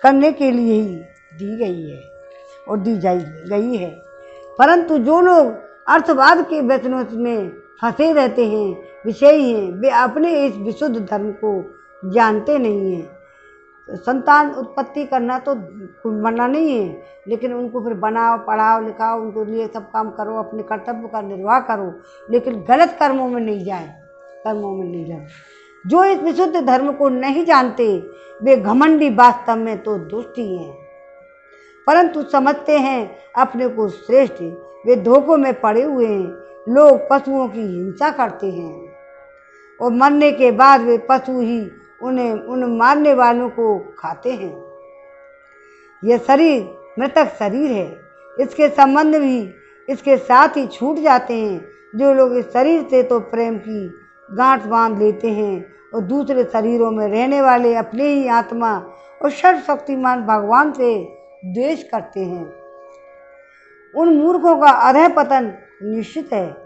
करने के लिए ही दी गई है और दी गई है। परंतु जो लोग अर्थवाद के व्यसनों में फंसे रहते हैं, विषयी हैं, वे अपने इस विशुद्ध धर्म को जानते नहीं हैं। संतान उत्पत्ति करना तो मना नहीं है, लेकिन उनको फिर बनाओ, पढ़ाओ, लिखाओ, उनको लिए सब काम करो, अपने कर्तव्य का निर्वाह करो, लेकिन गलत कर्मों में नहीं जाए। जो इस विशुद्ध धर्म को नहीं जानते वे घमंडी वास्तव में तो दुष्ट ही हैं, परंतु समझते हैं अपने को श्रेष्ठ। वे धोखों में पड़े हुए हैं। लोग पशुओं की हिंसा करते हैं और मरने के बाद वे पशु ही उन मारने वालों को खाते हैं। यह शरीर मृतक शरीर है, इसके संबंध भी इसके साथ ही छूट जाते हैं। जो लोग इस शरीर से तो प्रेम की गांठ बांध लेते हैं और दूसरे शरीरों में रहने वाले अपने ही आत्मा और सर्वशक्तिमान भगवान से द्वेष करते हैं, उन मूर्खों का अधः पतन निश्चित है।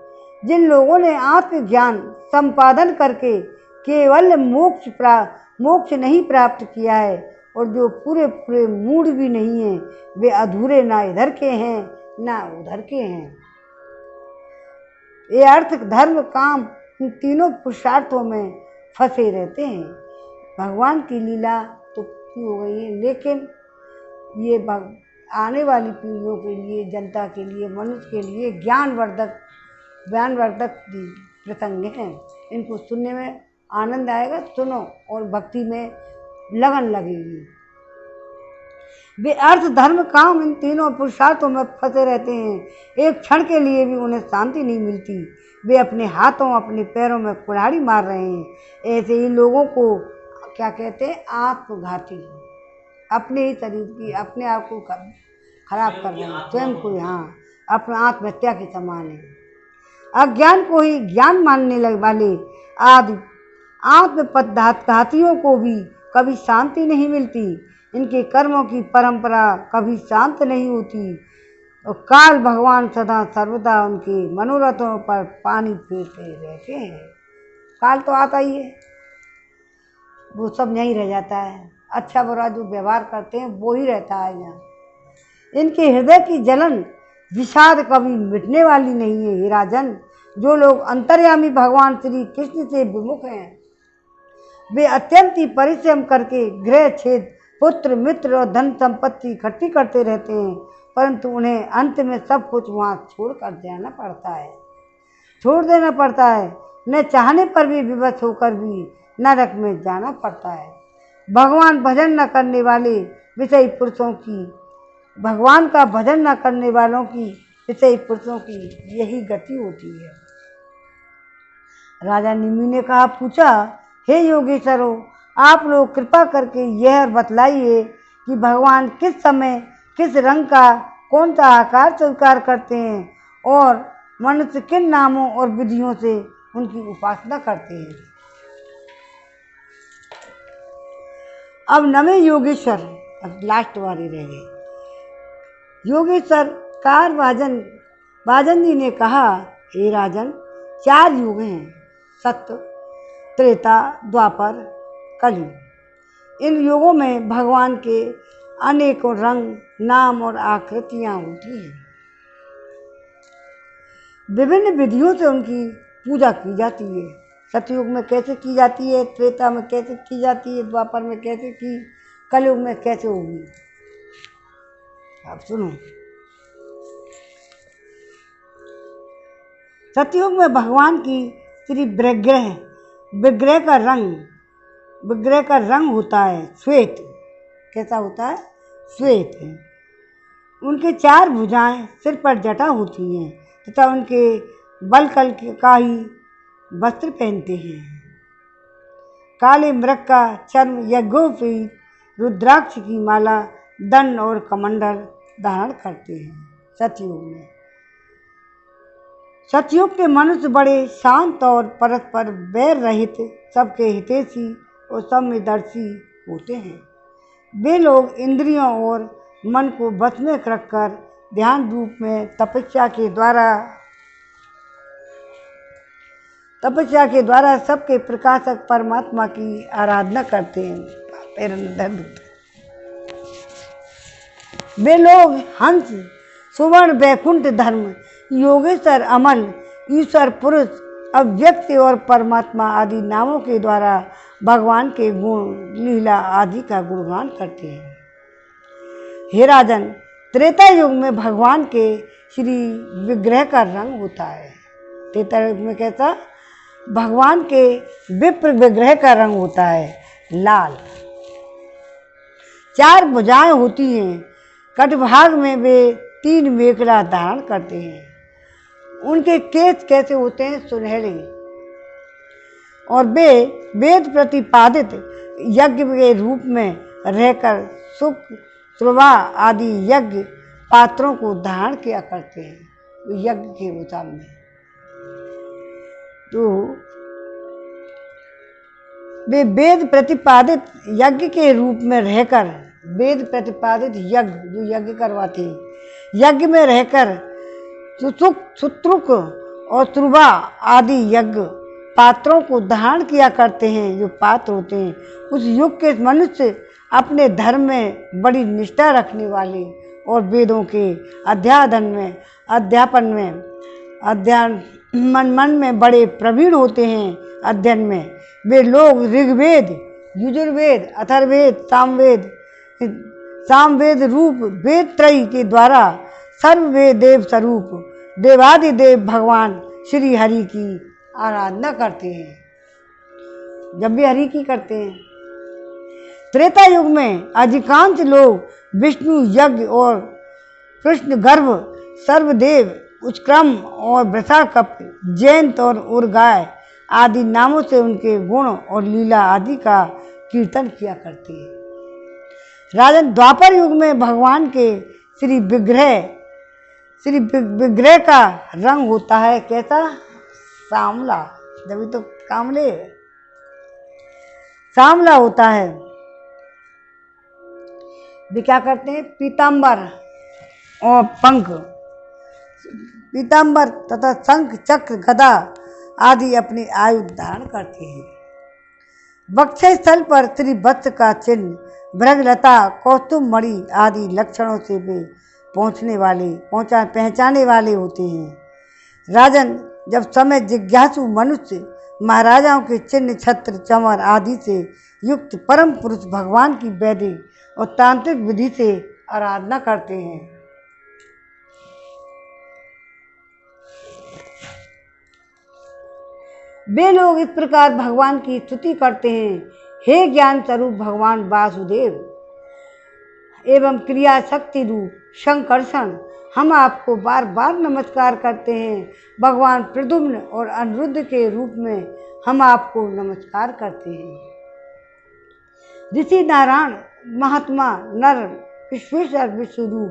जिन लोगों ने आत्मज्ञान संपादन करके केवल मोक्ष नहीं प्राप्त किया है और जो पूरे मूड भी नहीं है, वे अधूरे ना इधर के हैं ना उधर के हैं। ये अर्थ धर्म काम इन तीनों पुरुषार्थों में फंसे रहते हैं। भगवान की लीला तो पूरी हो गई है, लेकिन ये आने वाली पीढ़ियों के लिए, जनता के लिए, मनुष्य के लिए ज्ञानवर्धक प्रसंग हैं। इनको सुनने में आनंद आएगा, सुनो और भक्ति में लगन लगेगी। वे अर्थ धर्म काम इन तीनों पुरुषार्थों में फंसे रहते हैं। एक क्षण के लिए भी उन्हें शांति नहीं मिलती। वे अपने हाथों अपने पैरों में कुल्हाड़ी मार रहे हैं। ऐसे ही लोगों को क्या कहते हैं? आत्मघाती। अपने ही शरीर की, अपने आप को खराब कर रहे हैं, स्वयं को। हाँ, अपना आत्महत्या के समान है। अज्ञान को ही ज्ञान मानने वाले आदि आत्मपदार्थघातियों को भी कभी शांति नहीं मिलती। इनके कर्मों की परंपरा कभी शांत नहीं होती और काल भगवान सदा सर्वदा उनके मनोरथों पर पानी फेरते रहते हैं। काल तो आता ही है, वो सब यहीं रह जाता है। अच्छा बुरा जो व्यवहार करते हैं वो ही रहता है यहाँ। इनके हृदय की जलन विषाद कभी मिटने वाली नहीं है। हे राजन, जो लोग अंतर्यामी भगवान श्री कृष्ण से विमुख हैं, वे अत्यंत ही परिश्रम करके गृह छेद, पुत्र, मित्र और धन संपत्ति इकट्ठी करते रहते हैं, परंतु उन्हें अंत में सब कुछ वहाँ छोड़ देना पड़ता है। न चाहने पर भी विवश होकर भी नरक में जाना पड़ता है। भगवान का भजन न करने वालों की विषयी पुरुषों की यही गति होती है। राजा निमि ने पूछा, हे योगेश्वरों, आप लोग कृपा करके यह बतलाइए कि भगवान किस समय किस रंग का कौन सा आकार स्वीकार करते हैं और मनुष्य किन नामों और विधियों से उनकी उपासना करते हैं। अब नवे योगेश्वर, अब लास्ट वाले रह गए। योगेश्वर कार बाजन जी ने कहा, हे राजन, 4 युग हैं, सत्य, त्रेता, द्वापर, कलि। इन युगों में भगवान के अनेकों रंग, नाम और आकृतियां होती हैं। विभिन्न विधियों से उनकी पूजा की जाती है। सतयुग में कैसे की जाती है, त्रेता में कैसे की जाती है, द्वापर में कैसे की, कलयुग में कैसे होगी। आप सुनो। सतयुग में भगवान की श्री विग्रह का रंग होता है श्वेत। कैसा होता है? श्वेत। उनके 4 भुजाएं, सिर पर जटा होती हैं तथा उनके बलकल का ही वस्त्र पहनते हैं। काले मृग का चर्म, यज्ञोपवीत रुद्राक्ष की माला, दंड और कमंडल धारण करते हैं। सतयुग के मनुष्य बड़े शांत और परस्पर बैर रहित, सबके हितैषी और सम्यदर्शी होते हैं। वे लोग इंद्रियों और मन को बस में रखकर ध्यान रूप में तपस्या के द्वारा सबके प्रकाशक परमात्मा की आराधना करते हैं। वे लोग हंस, सुवर्ण, वैकुंठ, धर्म, योगेश्वर, अमल, ईश्वर, पुरुष, अव्यक्त और परमात्मा आदि नामों के द्वारा भगवान के गुण, लीला आदि का गुणगान करते हैं। हे राजन, त्रेता युग में भगवान के श्री विग्रह का रंग होता है। त्रेता युग में कैसा? भगवान के विप्र विग्रह का रंग होता है लाल। 4 भुजाएं होती हैं। कटभाग में वे 3 मेखला धारण करते हैं। उनके केस कैसे होते हैं? सुनहरे। और वे वेद प्रतिपादित यज्ञ के रूप में रहकर सुख, श्रवा आदि यज्ञ पात्रों को धारण किया करते हैं यज्ञ के मुताबिक। तो वे वेद प्रतिपादित यज्ञ के रूप में रहकर, वेद प्रतिपादित यज्ञ जो यज्ञ करवाते हैं, यज्ञ में रहकर सुसुक, सुत्रुक और त्रुवा आदि यज्ञ पात्रों को धारण किया करते हैं। जो पात्र होते हैं, उस युग के मनुष्य अपने धर्म में बड़ी निष्ठा रखने वाले और वेदों के अध्यापन में मन में बड़े प्रवीण होते हैं। अध्ययन में वे लोग ऋग्वेद, यजुर्वेद, अथर्ववेद, सामवेद रूप वेद त्रयी के द्वारा सर्ववेद देव स्वरूप देवादिदेव भगवान श्री हरि की आराधना करते हैं। जब भी हरि की करते हैं। त्रेता युग में अधिकांश लोग विष्णु यज्ञ और कृष्ण गर्भ, सर्वदेव, उत्क्रम और वृषाकप, जयंत और उर्गाय आदि नामों से उनके गुण और लीला आदि का कीर्तन किया करते हैं। राजन, द्वापर युग में भगवान के श्री विग्रह का रंग होता है कैसा? सांवला। जब तो कामले सांवला होता है। वे क्या करते हैं? पीतांबर और पंख, पीतांबर तथा शंख, चक्र, गदा आदि अपने आयुध धारण करते हैं। वक्षस्थल स्थल पर श्री वत्स का चिन्ह, भृगलता, कौस्तुभ मणि आदि लक्षणों से वे पहचाने वाले होते हैं। राजन, जब समय जिज्ञासु मनुष्य महाराजाओं के चिन्ह, छत्र, चमर आदि से युक्त परम पुरुष भगवान की वैदिक और तांत्रिक विधि से आराधना करते हैं। वे लोग इस प्रकार भगवान की स्तुति करते हैं। हे ज्ञान स्वरूप भगवान वासुदेव एवं क्रिया शक्ति रूप शंकरषण, हम आपको बार बार नमस्कार करते हैं। भगवान प्रद्युम्न और अनिरुद्ध के रूप में हम आपको नमस्कार करते हैं। ऋषि नारायण, महात्मा, नर, विश्वेश्वर, विश्वरूप,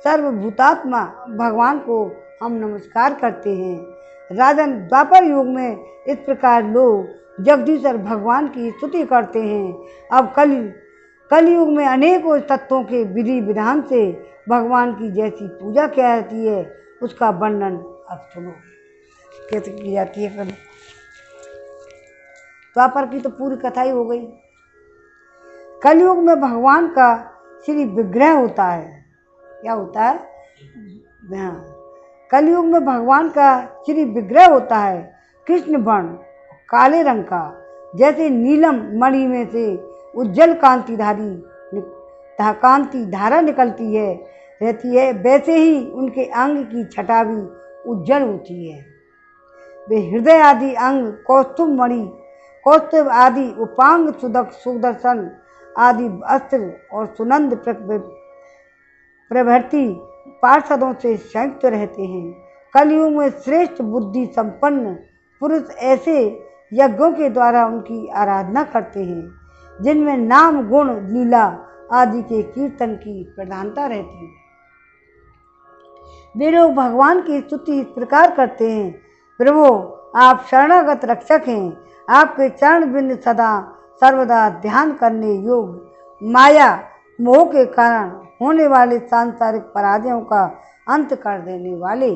सर्वभूतात्मा भगवान को हम नमस्कार करते हैं। राजन, द्वापर युग में इस प्रकार लोग जगदीश्वर भगवान की स्तुति करते हैं। अब कलयुग में अनेकों तत्वों के विधि विधान से भगवान की जैसी पूजा की जाती है, उसका वर्णन अब सुनो कैसे की जाती है। द्वापर की तो पूरी कथा ही हो गई। कलयुग में भगवान का श्री विग्रह होता है। क्या होता है? कलयुग में भगवान का श्री विग्रह होता है, कृष्ण वर्ण, काले रंग का, जैसे नीलम मणि में से उज्जवल कांति धारा निकलती रहती है, वैसे ही उनके अंग की छटा भी उज्जवल होती है। वे हृदय आदि अंग, कौस्तुभ मणि, कौस्तुभ आदि उपांग, सुदर्शन आदि अस्त्र और सुनंद प्रभृति पार्षदों से संयुक्त रहते हैं। कलयुग में श्रेष्ठ बुद्धि संपन्न पुरुष ऐसे यज्ञों के द्वारा उनकी आराधना करते हैं, जिनमें नाम, गुण, लीला आदि के कीर्तन की प्रधानता रहती है। वे लोग भगवान की स्तुति इस प्रकार करते हैं। प्रभु, आप शरणागत रक्षक हैं। आपके चरण बिंद सदा सर्वदा ध्यान करने योग्य, माया मोह के कारण होने वाले सांसारिक पराजयों का अंत कर देने वाले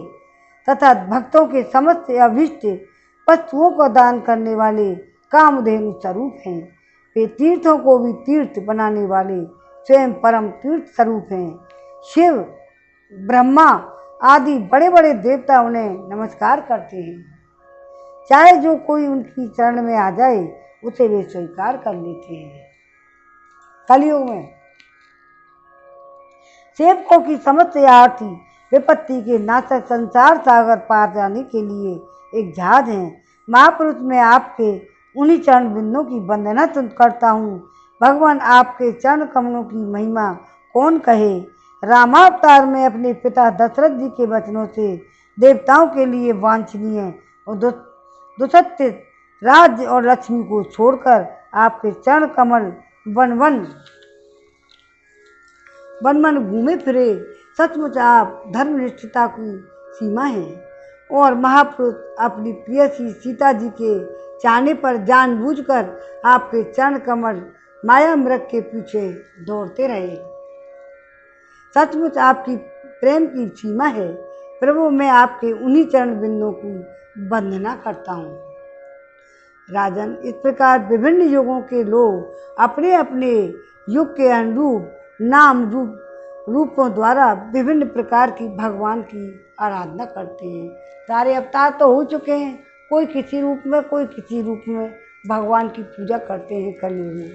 तथा भक्तों के समस्त अभिष्ट वस्तुओं को दान करने वाले कामधेनु स्वरूप हैं। वे तीर्थों को भी तीर्थ बनाने वाले स्वयं परम तीर्थ स्वरूप हैं। शिव, ब्रह्मा आदि बड़े बड़े देवता उन्हें नमस्कार करते हैं। चाहे जो कोई उनकी चरण में आ जाए उसे वे स्वीकार कर लेते हैं। कलयुग में सेवकों की समस्त आरती विपत्ति के नाशक संसार सागर पार जाने के लिए एक जहाज है। महापुरुष में आपके उन्हीं चरण बिंदों की वंदना करता हूँ। भगवान आपके चरण कमलों की महिमा कौन कहे। रामावतार में अपने पिता दशरथ जी के वचनों से देवताओं के लिए वांछनीय और दुसत्य राज्य और लक्ष्मी को छोड़कर आपके चरण कमल वन वन घूमे फिरे। सचमुच आप धर्मनिष्ठता की सीमा है और महापुरुष अपनी प्रियसी सीता जी के चाहने पर जानबूझकर आपके चरण कमल माया मृग के पीछे दौड़ते रहे। सचमुच आपकी प्रेम की सीमा है। प्रभु, मैं आपके उन्हीं चरण बिंदों की वंदना करता हूँ। राजन, इस प्रकार विभिन्न युगों के लोग अपने अपने युग के अनुरूप नाम रूपों द्वारा विभिन्न प्रकार की भगवान की आराधना करते हैं। सारे अवतार तो हो चुके हैं, कोई किसी रूप में कोई किसी रूप में भगवान की पूजा करते हैं कलयुग में।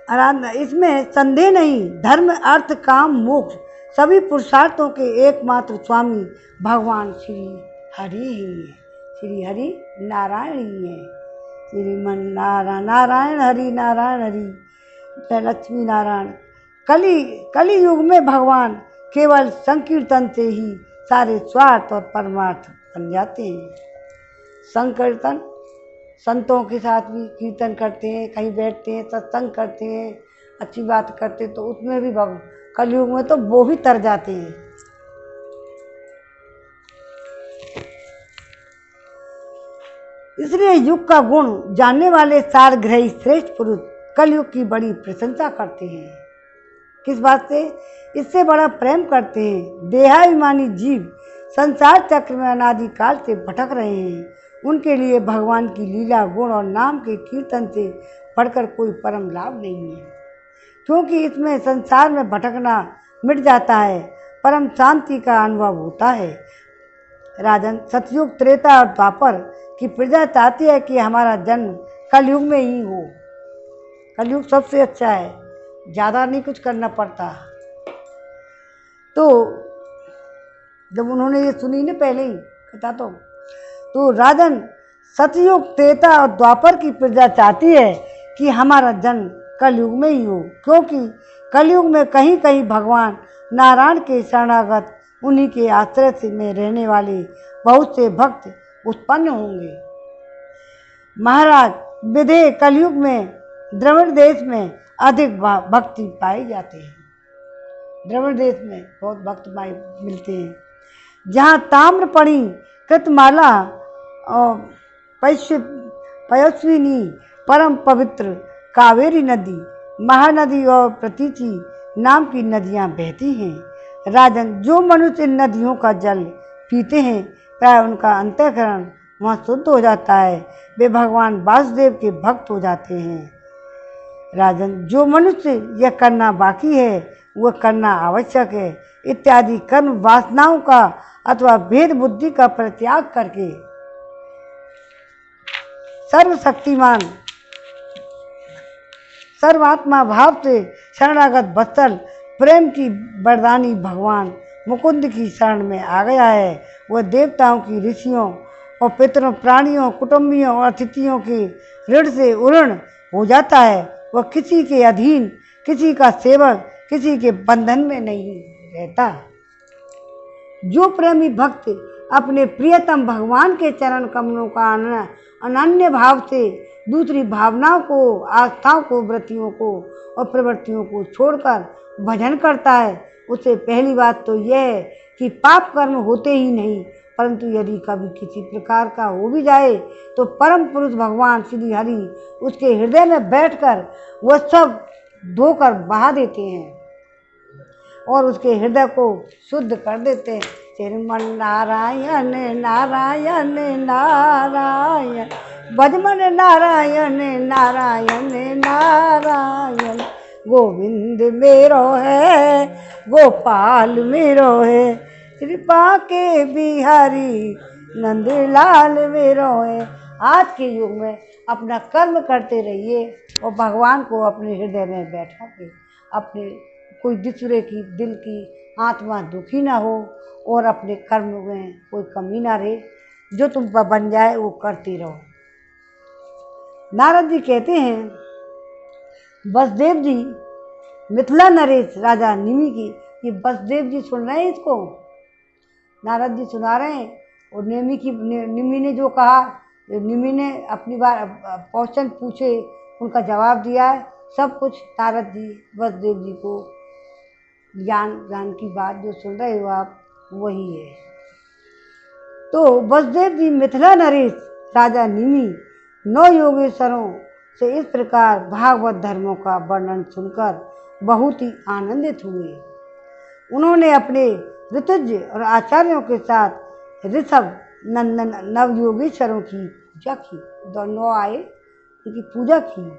आराधना, इसमें संदेह नहीं। धर्म, अर्थ, काम, मोक्ष सभी पुरुषार्थों के एकमात्र स्वामी भगवान श्री हरि ही है। श्री हरि नारायण ही है। श्रीमन नारायण हरि नारायण हरि लक्ष्मी नारायण। कली युग में भगवान केवल संकीर्तन से ही सारे स्वार्थ और परमार्थ बन जाते हैं। संकीर्तन, संतों के साथ भी कीर्तन करते हैं, कहीं बैठते हैं, सत्संग करते हैं, अच्छी बात करते हैं, तो उसमें भी कलयुग में तो वो भी तर जाते हैं। इसलिए युग का गुण जानने वाले सारग्रही श्रेष्ठ पुरुष कलयुग की बड़ी प्रशंसा करते हैं। किस बात से? इससे बड़ा प्रेम करते हैं। देहाभिमानी जीव संसार चक्र में अनादिकाल से भटक रहे हैं। उनके लिए भगवान की लीला, गुण और नाम के कीर्तन से बढ़कर कोई परम लाभ नहीं है, क्योंकि इसमें संसार में भटकना मिट जाता है, परम शांति का अनुभव होता है। राजन, सतयुग, त्रेता और द्वापर की प्रजा चाहती है कि हमारा जन्म कलयुग में ही हो। कलयुग सबसे अच्छा है, ज़्यादा नहीं कुछ करना पड़ता। तो जब उन्होंने ये सुनी ना पहले ही बता तो राजन, सतयुग, त्रेता और द्वापर की प्रजा चाहती है कि हमारा जन्म कलयुग में ही हो, क्योंकि कलयुग में कहीं कहीं भगवान नारायण के शरणागत, उन्हीं के आश्रय से में रहने वाले बहुत से भक्त उत्पन्न होंगे। महाराज, विधेय कलयुग में द्रविड़ देश में अधिक भक्ति पाए जाते हैं। द्रविड़ देश में बहुत भक्त मिलते हैं, जहाँ ताम्रपणी, कृतमाला और पयस्विनी, परम पवित्र कावेरी नदी, महानदी और प्रतीचि नाम की नदियाँ बहती हैं। राजन, जो मनुष्य इन नदियों का जल पीते हैं प्राय उनका अंतःकरण वहाँ शुद्ध हो जाता है, वे भगवान वासुदेव के भक्त हो जाते हैं। राजन, जो मनुष्य यह करना बाकी है वह करना आवश्यक है इत्यादि कर्म वासनाओं का अथवा भेद बुद्धि का परित्याग करके सर्वशक्तिमान सर्वात्मा भाव से शरणागत वत्सल प्रेम की वरदानी भगवान मुकुंद की शरण में आ गया है। वह देवताओं की, ऋषियों और पितरों, प्राणियों, कुटुंबियों और अतिथियों के ऋण से उऋण हो जाता है। वह किसी के अधीन, किसी का सेवक, किसी के बंधन में नहीं रहता। जो प्रेमी भक्त अपने प्रियतम भगवान के चरण कमलों का अनन्य भाव से दूसरी भावनाओं को, आस्थाओं को, वृत्तियों को और प्रवृत्तियों को छोड़कर भजन करता है, उसे पहली बात तो यह है कि पाप कर्म होते ही नहीं, परंतु यदि कभी किसी प्रकार का हो भी जाए तो परम पुरुष भगवान श्री हरि उसके हृदय में बैठकर वह सब धोकर बहा देते हैं और उसके हृदय को शुद्ध कर देते हैं। श्रीमन नारायण नारायण नारायण, भजमन नारायण नारायण नारायण, गोविंद मेरो है गोपाल मेरो है, कृपा के बिहारी नंदलाल मेरो है। आज के युग में अपना कर्म करते रहिए और भगवान को अपने हृदय में बैठा के अपने कोई दूसरे की दिल की आत्मा दुखी ना हो और अपने कर्म में कोई कमी ना रहे, जो तुम पर बन जाए वो करते रहो। नारद जी कहते हैं, वसुदेव जी मिथिला नरेश राजा निमि की, ये वसुदेव जी सुन रहे हैं इसको, नारद जी सुना रहे हैं। और निमि ने जो कहा, निमि ने अपनी बार क्वेश्चन पूछे, उनका जवाब दिया है, सब कुछ नारद जी वसुदेव जी को ज्ञान की बात जो सुन रहे हो आप वही है। तो वसुदेव जी मिथिला नरेश राजा निमि 9 योगेश्वरों से इस प्रकार भागवत धर्मों का वर्णन सुनकर बहुत ही आनंदित हुए। उन्होंने अपने ऋतुज और आचार्यों के साथ ऋषभ नंदन नवयोगेश्वरों की पूजा की, दोनों आए उनकी पूजा की।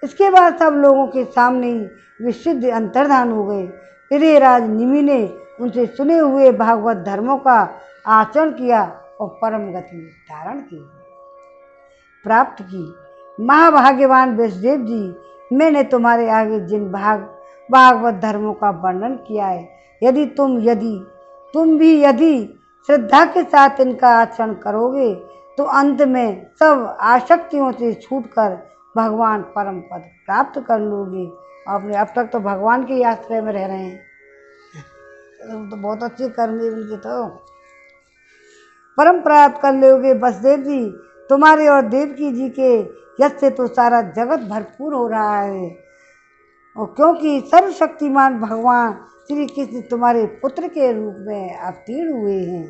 इसके बाद सब लोगों के सामने ही वे सिद्ध अंतर्धान हो गए। फिर राज निमि ने उनसे सुने हुए भागवत धर्मों का आचरण किया और परम गति धारण की प्राप्त की। महाभाग्यवान वसुदेव जी, मैंने तुम्हारे आगे जिन भागवत धर्मों का वर्णन किया है, यदि तुम भी श्रद्धा के साथ इनका आचरण करोगे तो अंत में सब आसक्तियों से छूटकर भगवान परम पद प्राप्त कर लोगे। आपने अब तक तो भगवान के आश्रय में रह रहे हैं, तो बहुत अच्छे कर्म उनके तो परम प्राप्त कर लोगे। वसुदेव जी, तुम्हारे और देवकी जी के यश से तो सारा जगत भरपूर हो रहा है, और क्योंकि सर्वशक्तिमान भगवान श्री कृष्ण तुम्हारे पुत्र के रूप में अवतीर्ण हुए हैं।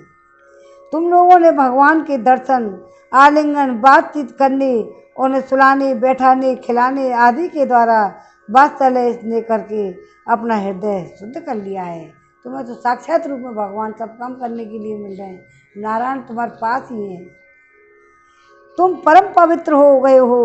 तुम लोगों ने भगवान के दर्शन, आलिंगन, बातचीत करने, उन्हें सुलाने, बैठाने, खिलाने आदि के द्वारा वात्सल्य स्नेह करके अपना हृदय शुद्ध कर लिया है। तुम्हें तो साक्षात रूप में भगवान सब काम करने के लिए मिल रहे हैं, नारायण तुम्हारे पास ही हैं। तुम परम पवित्र हो गए हो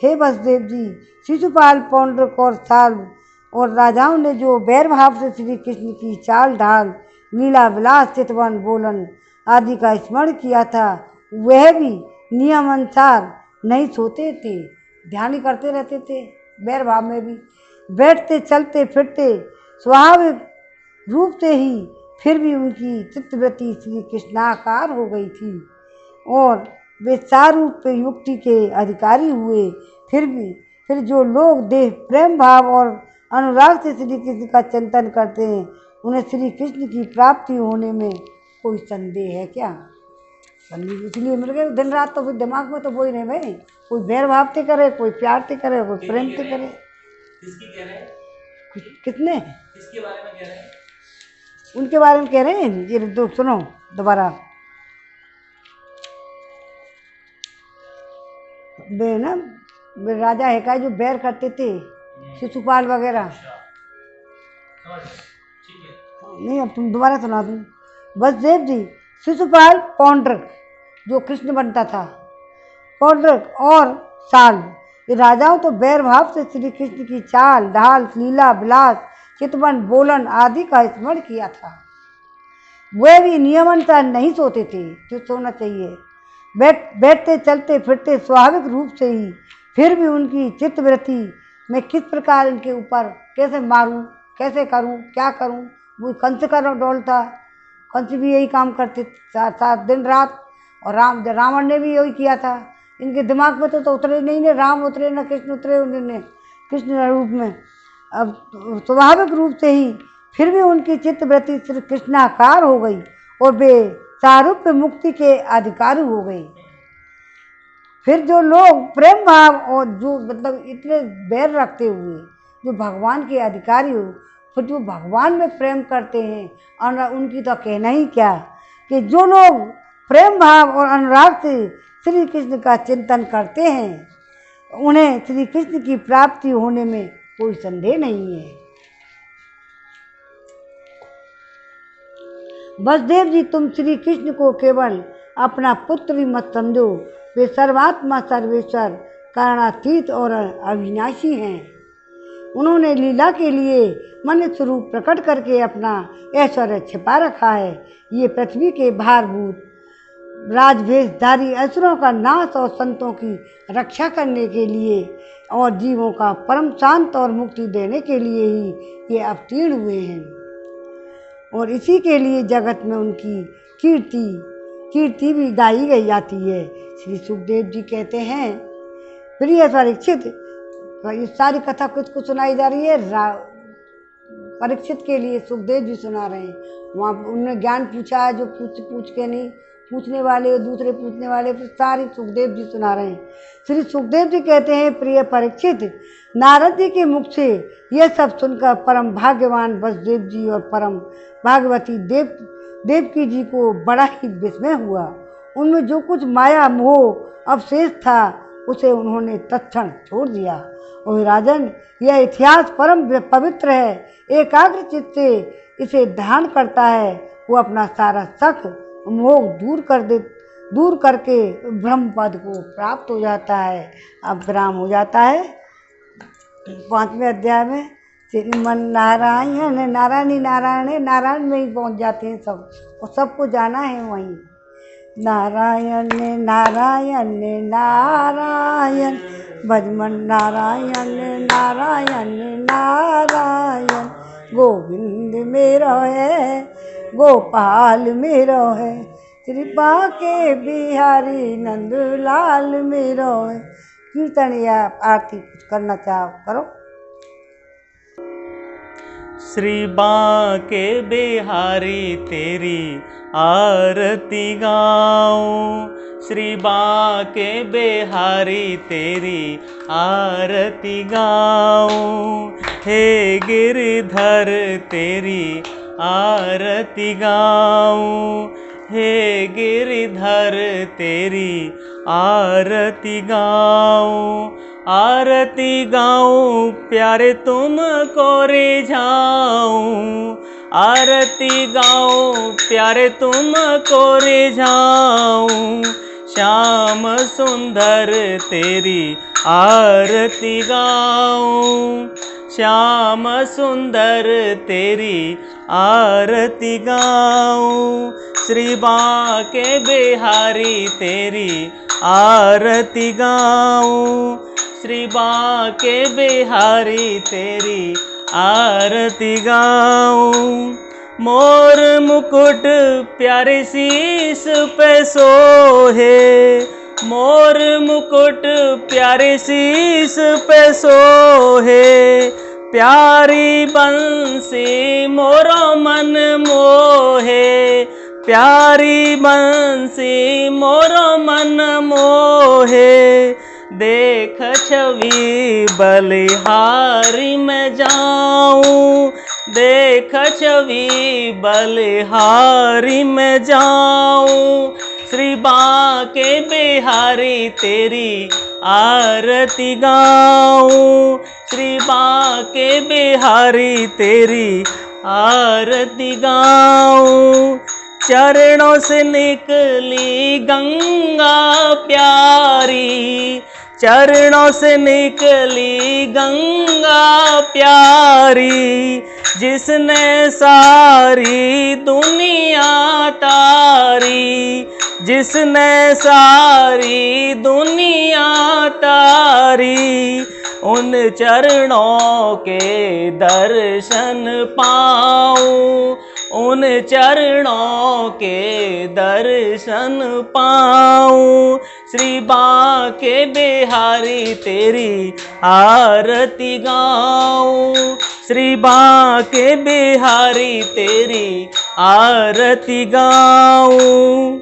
हे वसुदेव जी। शिशुपाल, पौंड्रक और साल्व और राजाओं ने जो बैर भाव से श्री कृष्ण की चाल ढाल, लीला विलास, चितवन, बोलन आदि का स्मरण किया था, वह भी नियम अनुसार नहीं सोते थे, ध्यान ही करते रहते थे। बैर भाव में भी बैठते, चलते फिरते स्वाभाविक रूप से ही, फिर भी उनकी चित्तवृत्ति श्री कृष्णाकार हो गई थी और वे सारूप युक्ति के अधिकारी हुए। फिर जो लोग देह प्रेम भाव और अनुराग से श्री कृष्ण का चिंतन करते हैं, उन्हें श्री कृष्ण की प्राप्ति होने में कोई संदेह है क्या? इसलिए मिल गए दिन रात, तो दिमाग में तो वो ही नहीं भाई, कोई बैर भाव से करे, कोई प्यार से करे, कोई प्रेम से करे। कितने किसके बारे में कह रहे हैं? उनके बारे में कह रहे हैं। ये दो सुनो दोबारा, वे ना वे राजा है का जो बैर करते थे, शिशुपाल वगैरह। नहीं, अब तुम दोबारा सुना दूँ। वसुदेव जी, शिशुपाल, पौंड्रक जो कृष्ण बनता था, पौंड्रक और साल, ये राजाओं तो बैर भाव से श्री कृष्ण की चाल ढाल, लीला विलास, चितवन, बोलन आदि का स्मरण किया था। वे भी नियमानुसार नहीं सोते थे जो सोना चाहिए, बैठते, चलते फिरते स्वाभाविक रूप से ही, फिर भी उनकी चित्तवृत्ति मैं किस प्रकार इनके ऊपर कैसे मारूं, कैसे करूं, क्या करूं, वो कंस का डोल था। कंस भी यही काम करते साथ दिन रात, और रावण ने भी यही किया था। इनके दिमाग में तो उतरे नहीं, ने राम उतरे न कृष्ण उतरे, उन्होंने कृष्ण रूप में। अब स्वाभाविक रूप से ही फिर भी उनकी चित्तवृत्ति श्री कृष्णाकार हो गई और वे सारूप्य मुक्ति के अधिकारी हो गए। फिर जो लोग प्रेम भाव और जो मतलब इतने बैर रखते हुए जो भगवान के अधिकारी हो, फिर जो भगवान में प्रेम करते हैं, और उनकी तो कहना ही क्या कि जो लोग प्रेम भाव और अनुराग से श्री कृष्ण का चिंतन करते हैं, उन्हें श्री कृष्ण की प्राप्ति होने में कोई संदेह नहीं है। वसुदेव जी, तुम श्री कृष्ण को केवल अपना पुत्र ही मत समझो, वे सर्वात्मा सर्वेश्वर कारणातीत और अविनाशी हैं। उन्होंने लीला के लिए मनुष्य स्वरूप प्रकट करके अपना ऐश्वर्य छिपा रखा है। ये पृथ्वी के भारभूत राजवेशधारी असुरों का नाश और संतों की रक्षा करने के लिए और जीवों का परम शांत और मुक्ति देने के लिए ही ये अवतीर्ण हुए हैं, और इसी के लिए जगत में उनकी कीर्ति भी गाई गई जाती है। श्री सुखदेव जी कहते हैं, प्रिय परीक्षित, ये सारी कथा किसको सुनाई जा रही है? परीक्षित के लिए सुखदेव जी सुना रहे हैं। वहाँ उन्होंने ज्ञान पूछा है, जो पूछ के नहीं, पूछने वाले और दूसरे पूछने वाले, फिर सारी सुखदेव जी सुना रहे हैं। श्री सुखदेव जी कहते हैं, प्रिय परीक्षित, नारद जी के मुख से यह सब सुनकर परम भाग्यवान वसुदेव जी और परम भागवती देवकी जी को बड़ा ही विस्मय हुआ। उनमें जो कुछ माया मोह अवशेष था उसे उन्होंने तत्क्षण छोड़ दिया। और राजन, यह इतिहास परम पवित्र है, एकाग्र चित्त से इसे ध्यान करता है, वो अपना सारा शक मोह दूर करके ब्रह्म पद को प्राप्त हो जाता है। अब विराम हो जाता है 5वें अध्याय में। श्रीमन नारायण नारायणी नारायण, नारायण में ही पहुंच जाते हैं सब, और सबको जाना है वहीं। नारायण नारायण नारायण, भजमन नारायण नारायण नारायण, गोविंद मेरो है, गोपाल मेरो है, कृपा के बिहारी नंदलाल मेरो है। कीर्तन या आरती कुछ करना चाहो करो। श्री बांके बिहारी तेरी आरती गाऊं, श्री बांके बिहारी तेरी आरती गाऊं, हे गिरधर तेरी आरती गाऊं, हे गिरधर तेरी आरती गाऊं, आरती गाऊं प्यारे तुमको रिझाऊं, आरती गाऊं प्यारे तुमको रिझाऊं, श्याम सुंदर तेरी आरती गाऊं, श्याम सुंदर तेरी आरती गाऊं, श्री बांके बिहारी तेरी आरती गाऊं, श्री बांके बिहारी तेरी आरती गाऊं, मोर मुकुट प्यारे शीश पे सोहे, मोर मुकुट प्यारे शीश पे सोहे, प्यारी बंसी मोरो मन मोहे, प्यारी बंसी मोरो मन मोहे, देख छवि बलिहारी में जाऊं, देख छवि बलिहारी में जाऊं, श्री बांके बिहारी तेरी आरती गाऊं, श्री बांके बिहारी तेरी आरती गाऊं, चरणों से निकली गंगा प्यारी, चरणों से निकली गंगा प्यारी, जिसने सारी दुनिया तारी, जिसने सारी दुनिया तारी, उन चरणों के दर्शन पाऊं, उन चरणों के दर्शन पाऊं, श्री बांके बिहारी तेरी आरती गाऊं, श्री बांके बिहारी तेरी आरती गाऊं,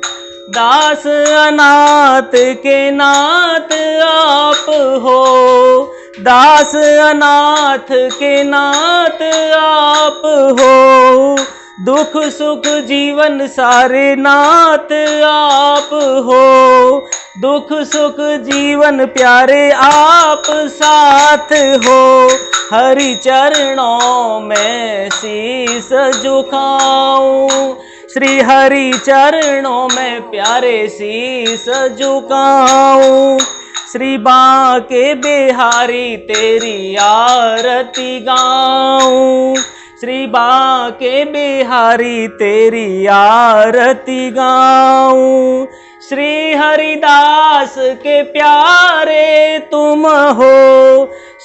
दास अनाथ के नाथ आप हो, दास अनाथ के नाथ आप हो, दुख सुख जीवन सारे नाथ आप हो, दुख सुख जीवन प्यारे आप साथ हो। हरि चरणों में शीस झुकाऊं, श्री हरि चरणों में प्यारे शीस झुकाऊं। श्री बांके बिहारी तेरी आरती गाऊं, श्री बांके बिहारी तेरी आरती गाऊं। श्री हरिदास के प्यारे तुम हो,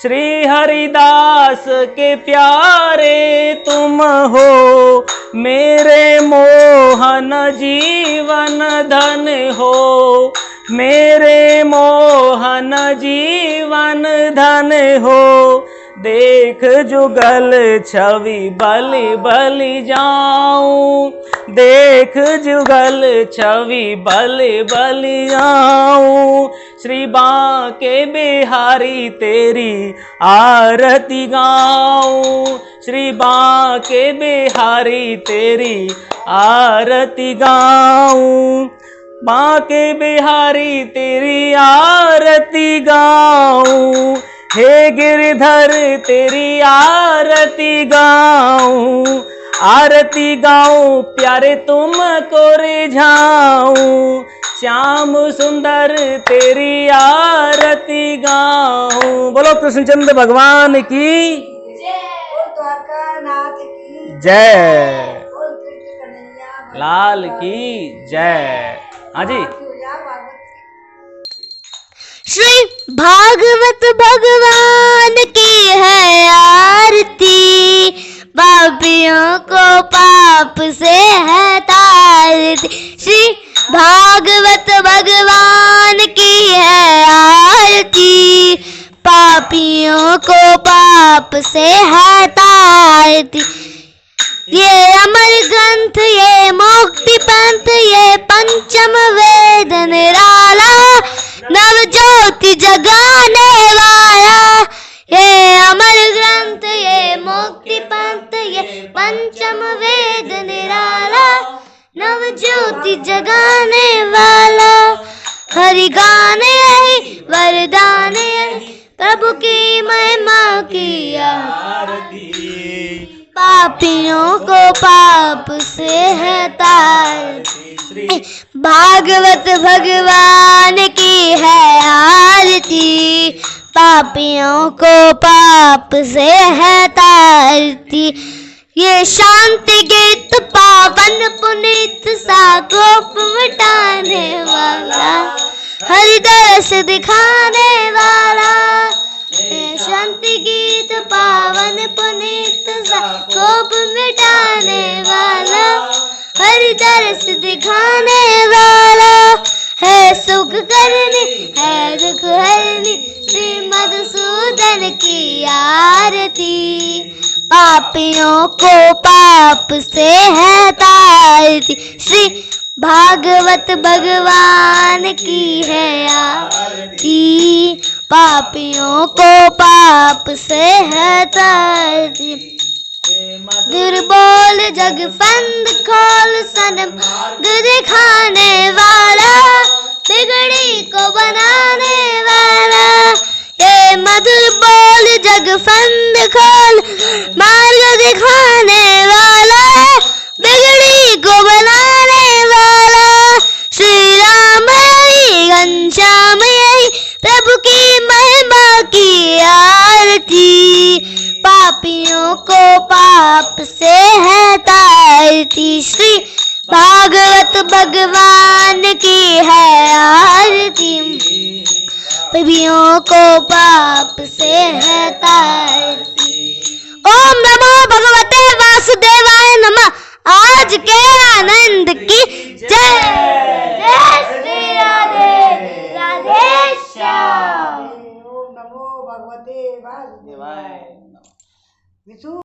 श्री हरिदास के प्यारे तुम हो। मेरे मोहन जीवन धन हो, मेरे मोहन जीवन धन हो। देख जुगल छवि बलि बलि जाऊं, देख जुगल छवि बलि बलि जाऊं। श्री बांके बिहारी तेरी आरती गाऊं, श्री बांके बिहारी तेरी आरती गाऊं। बांके बिहारी तेरी आरती गाऊं, हे गिरधर तेरी आरती गाऊं। आरती गाऊं प्यारे तुमको रिझाऊं, श्याम सुंदर तेरी आरती गाऊं। बोलो कृष्णचंद्र भगवान की द्वारका नाथ की जय, बोल कृष्ण कन्हैया लाल की जय। हाँ जी। श्री भागवत भगवान की है आरती, पापियों को पाप से है तारती। श्री भागवत भगवान की है आरती, पापियों को पाप से है तारती। ये अमर ग्रंथ, ये मुक्ति पंथ, ये पंचम वेद निराला, नव ज्योति जगाने वाला। ये अमर ग्रंथ, ये मुक्ति पंथ, ये पंचम वेद निराला, नव ज्योति जगाने वाला। हरि गाने वरदान प्रभु की महिमा की आरती, पापियों को पाप से है तारती। भागवत भगवान की है आरती, पापियों को पाप से है तारती। ये शांति गीत पावन पुनीत साकोप मिटाने वाला, हरिदरस दिखाने वाला। ये शांति गीत पावन पुनीत साकोप मिटाने वाला, हरिदरस दिखाने वाला। है सुख करनी है दुख हरनी, श्री मधुसूदन की आरती, पापियों को पाप से है तारती। श्री भागवत भगवान की है आरती, पापियों को पाप से है तारती। दुर्बोल जग फंद खोल सनम दिखाने वाला, बिगड़ी को बनाने वाला। ये मधुर बोल जग फंद खोल मार्ग दिखाने वाला, बिगड़ी को बनाने वाला। श्री राम यही घनश्याम यही प्रभु की महिमा की आरती, पापियों को पाप से है तारती। श्री भागवत भगवान की है आरती, पापियों को पाप से है तारती। ओम नमो भगवते वासुदेवाय नमः। आज के आनंद की जय। जय श्री राधे राधे श्याम। ओम नमो भगवते वासुदेवाय। विष्णु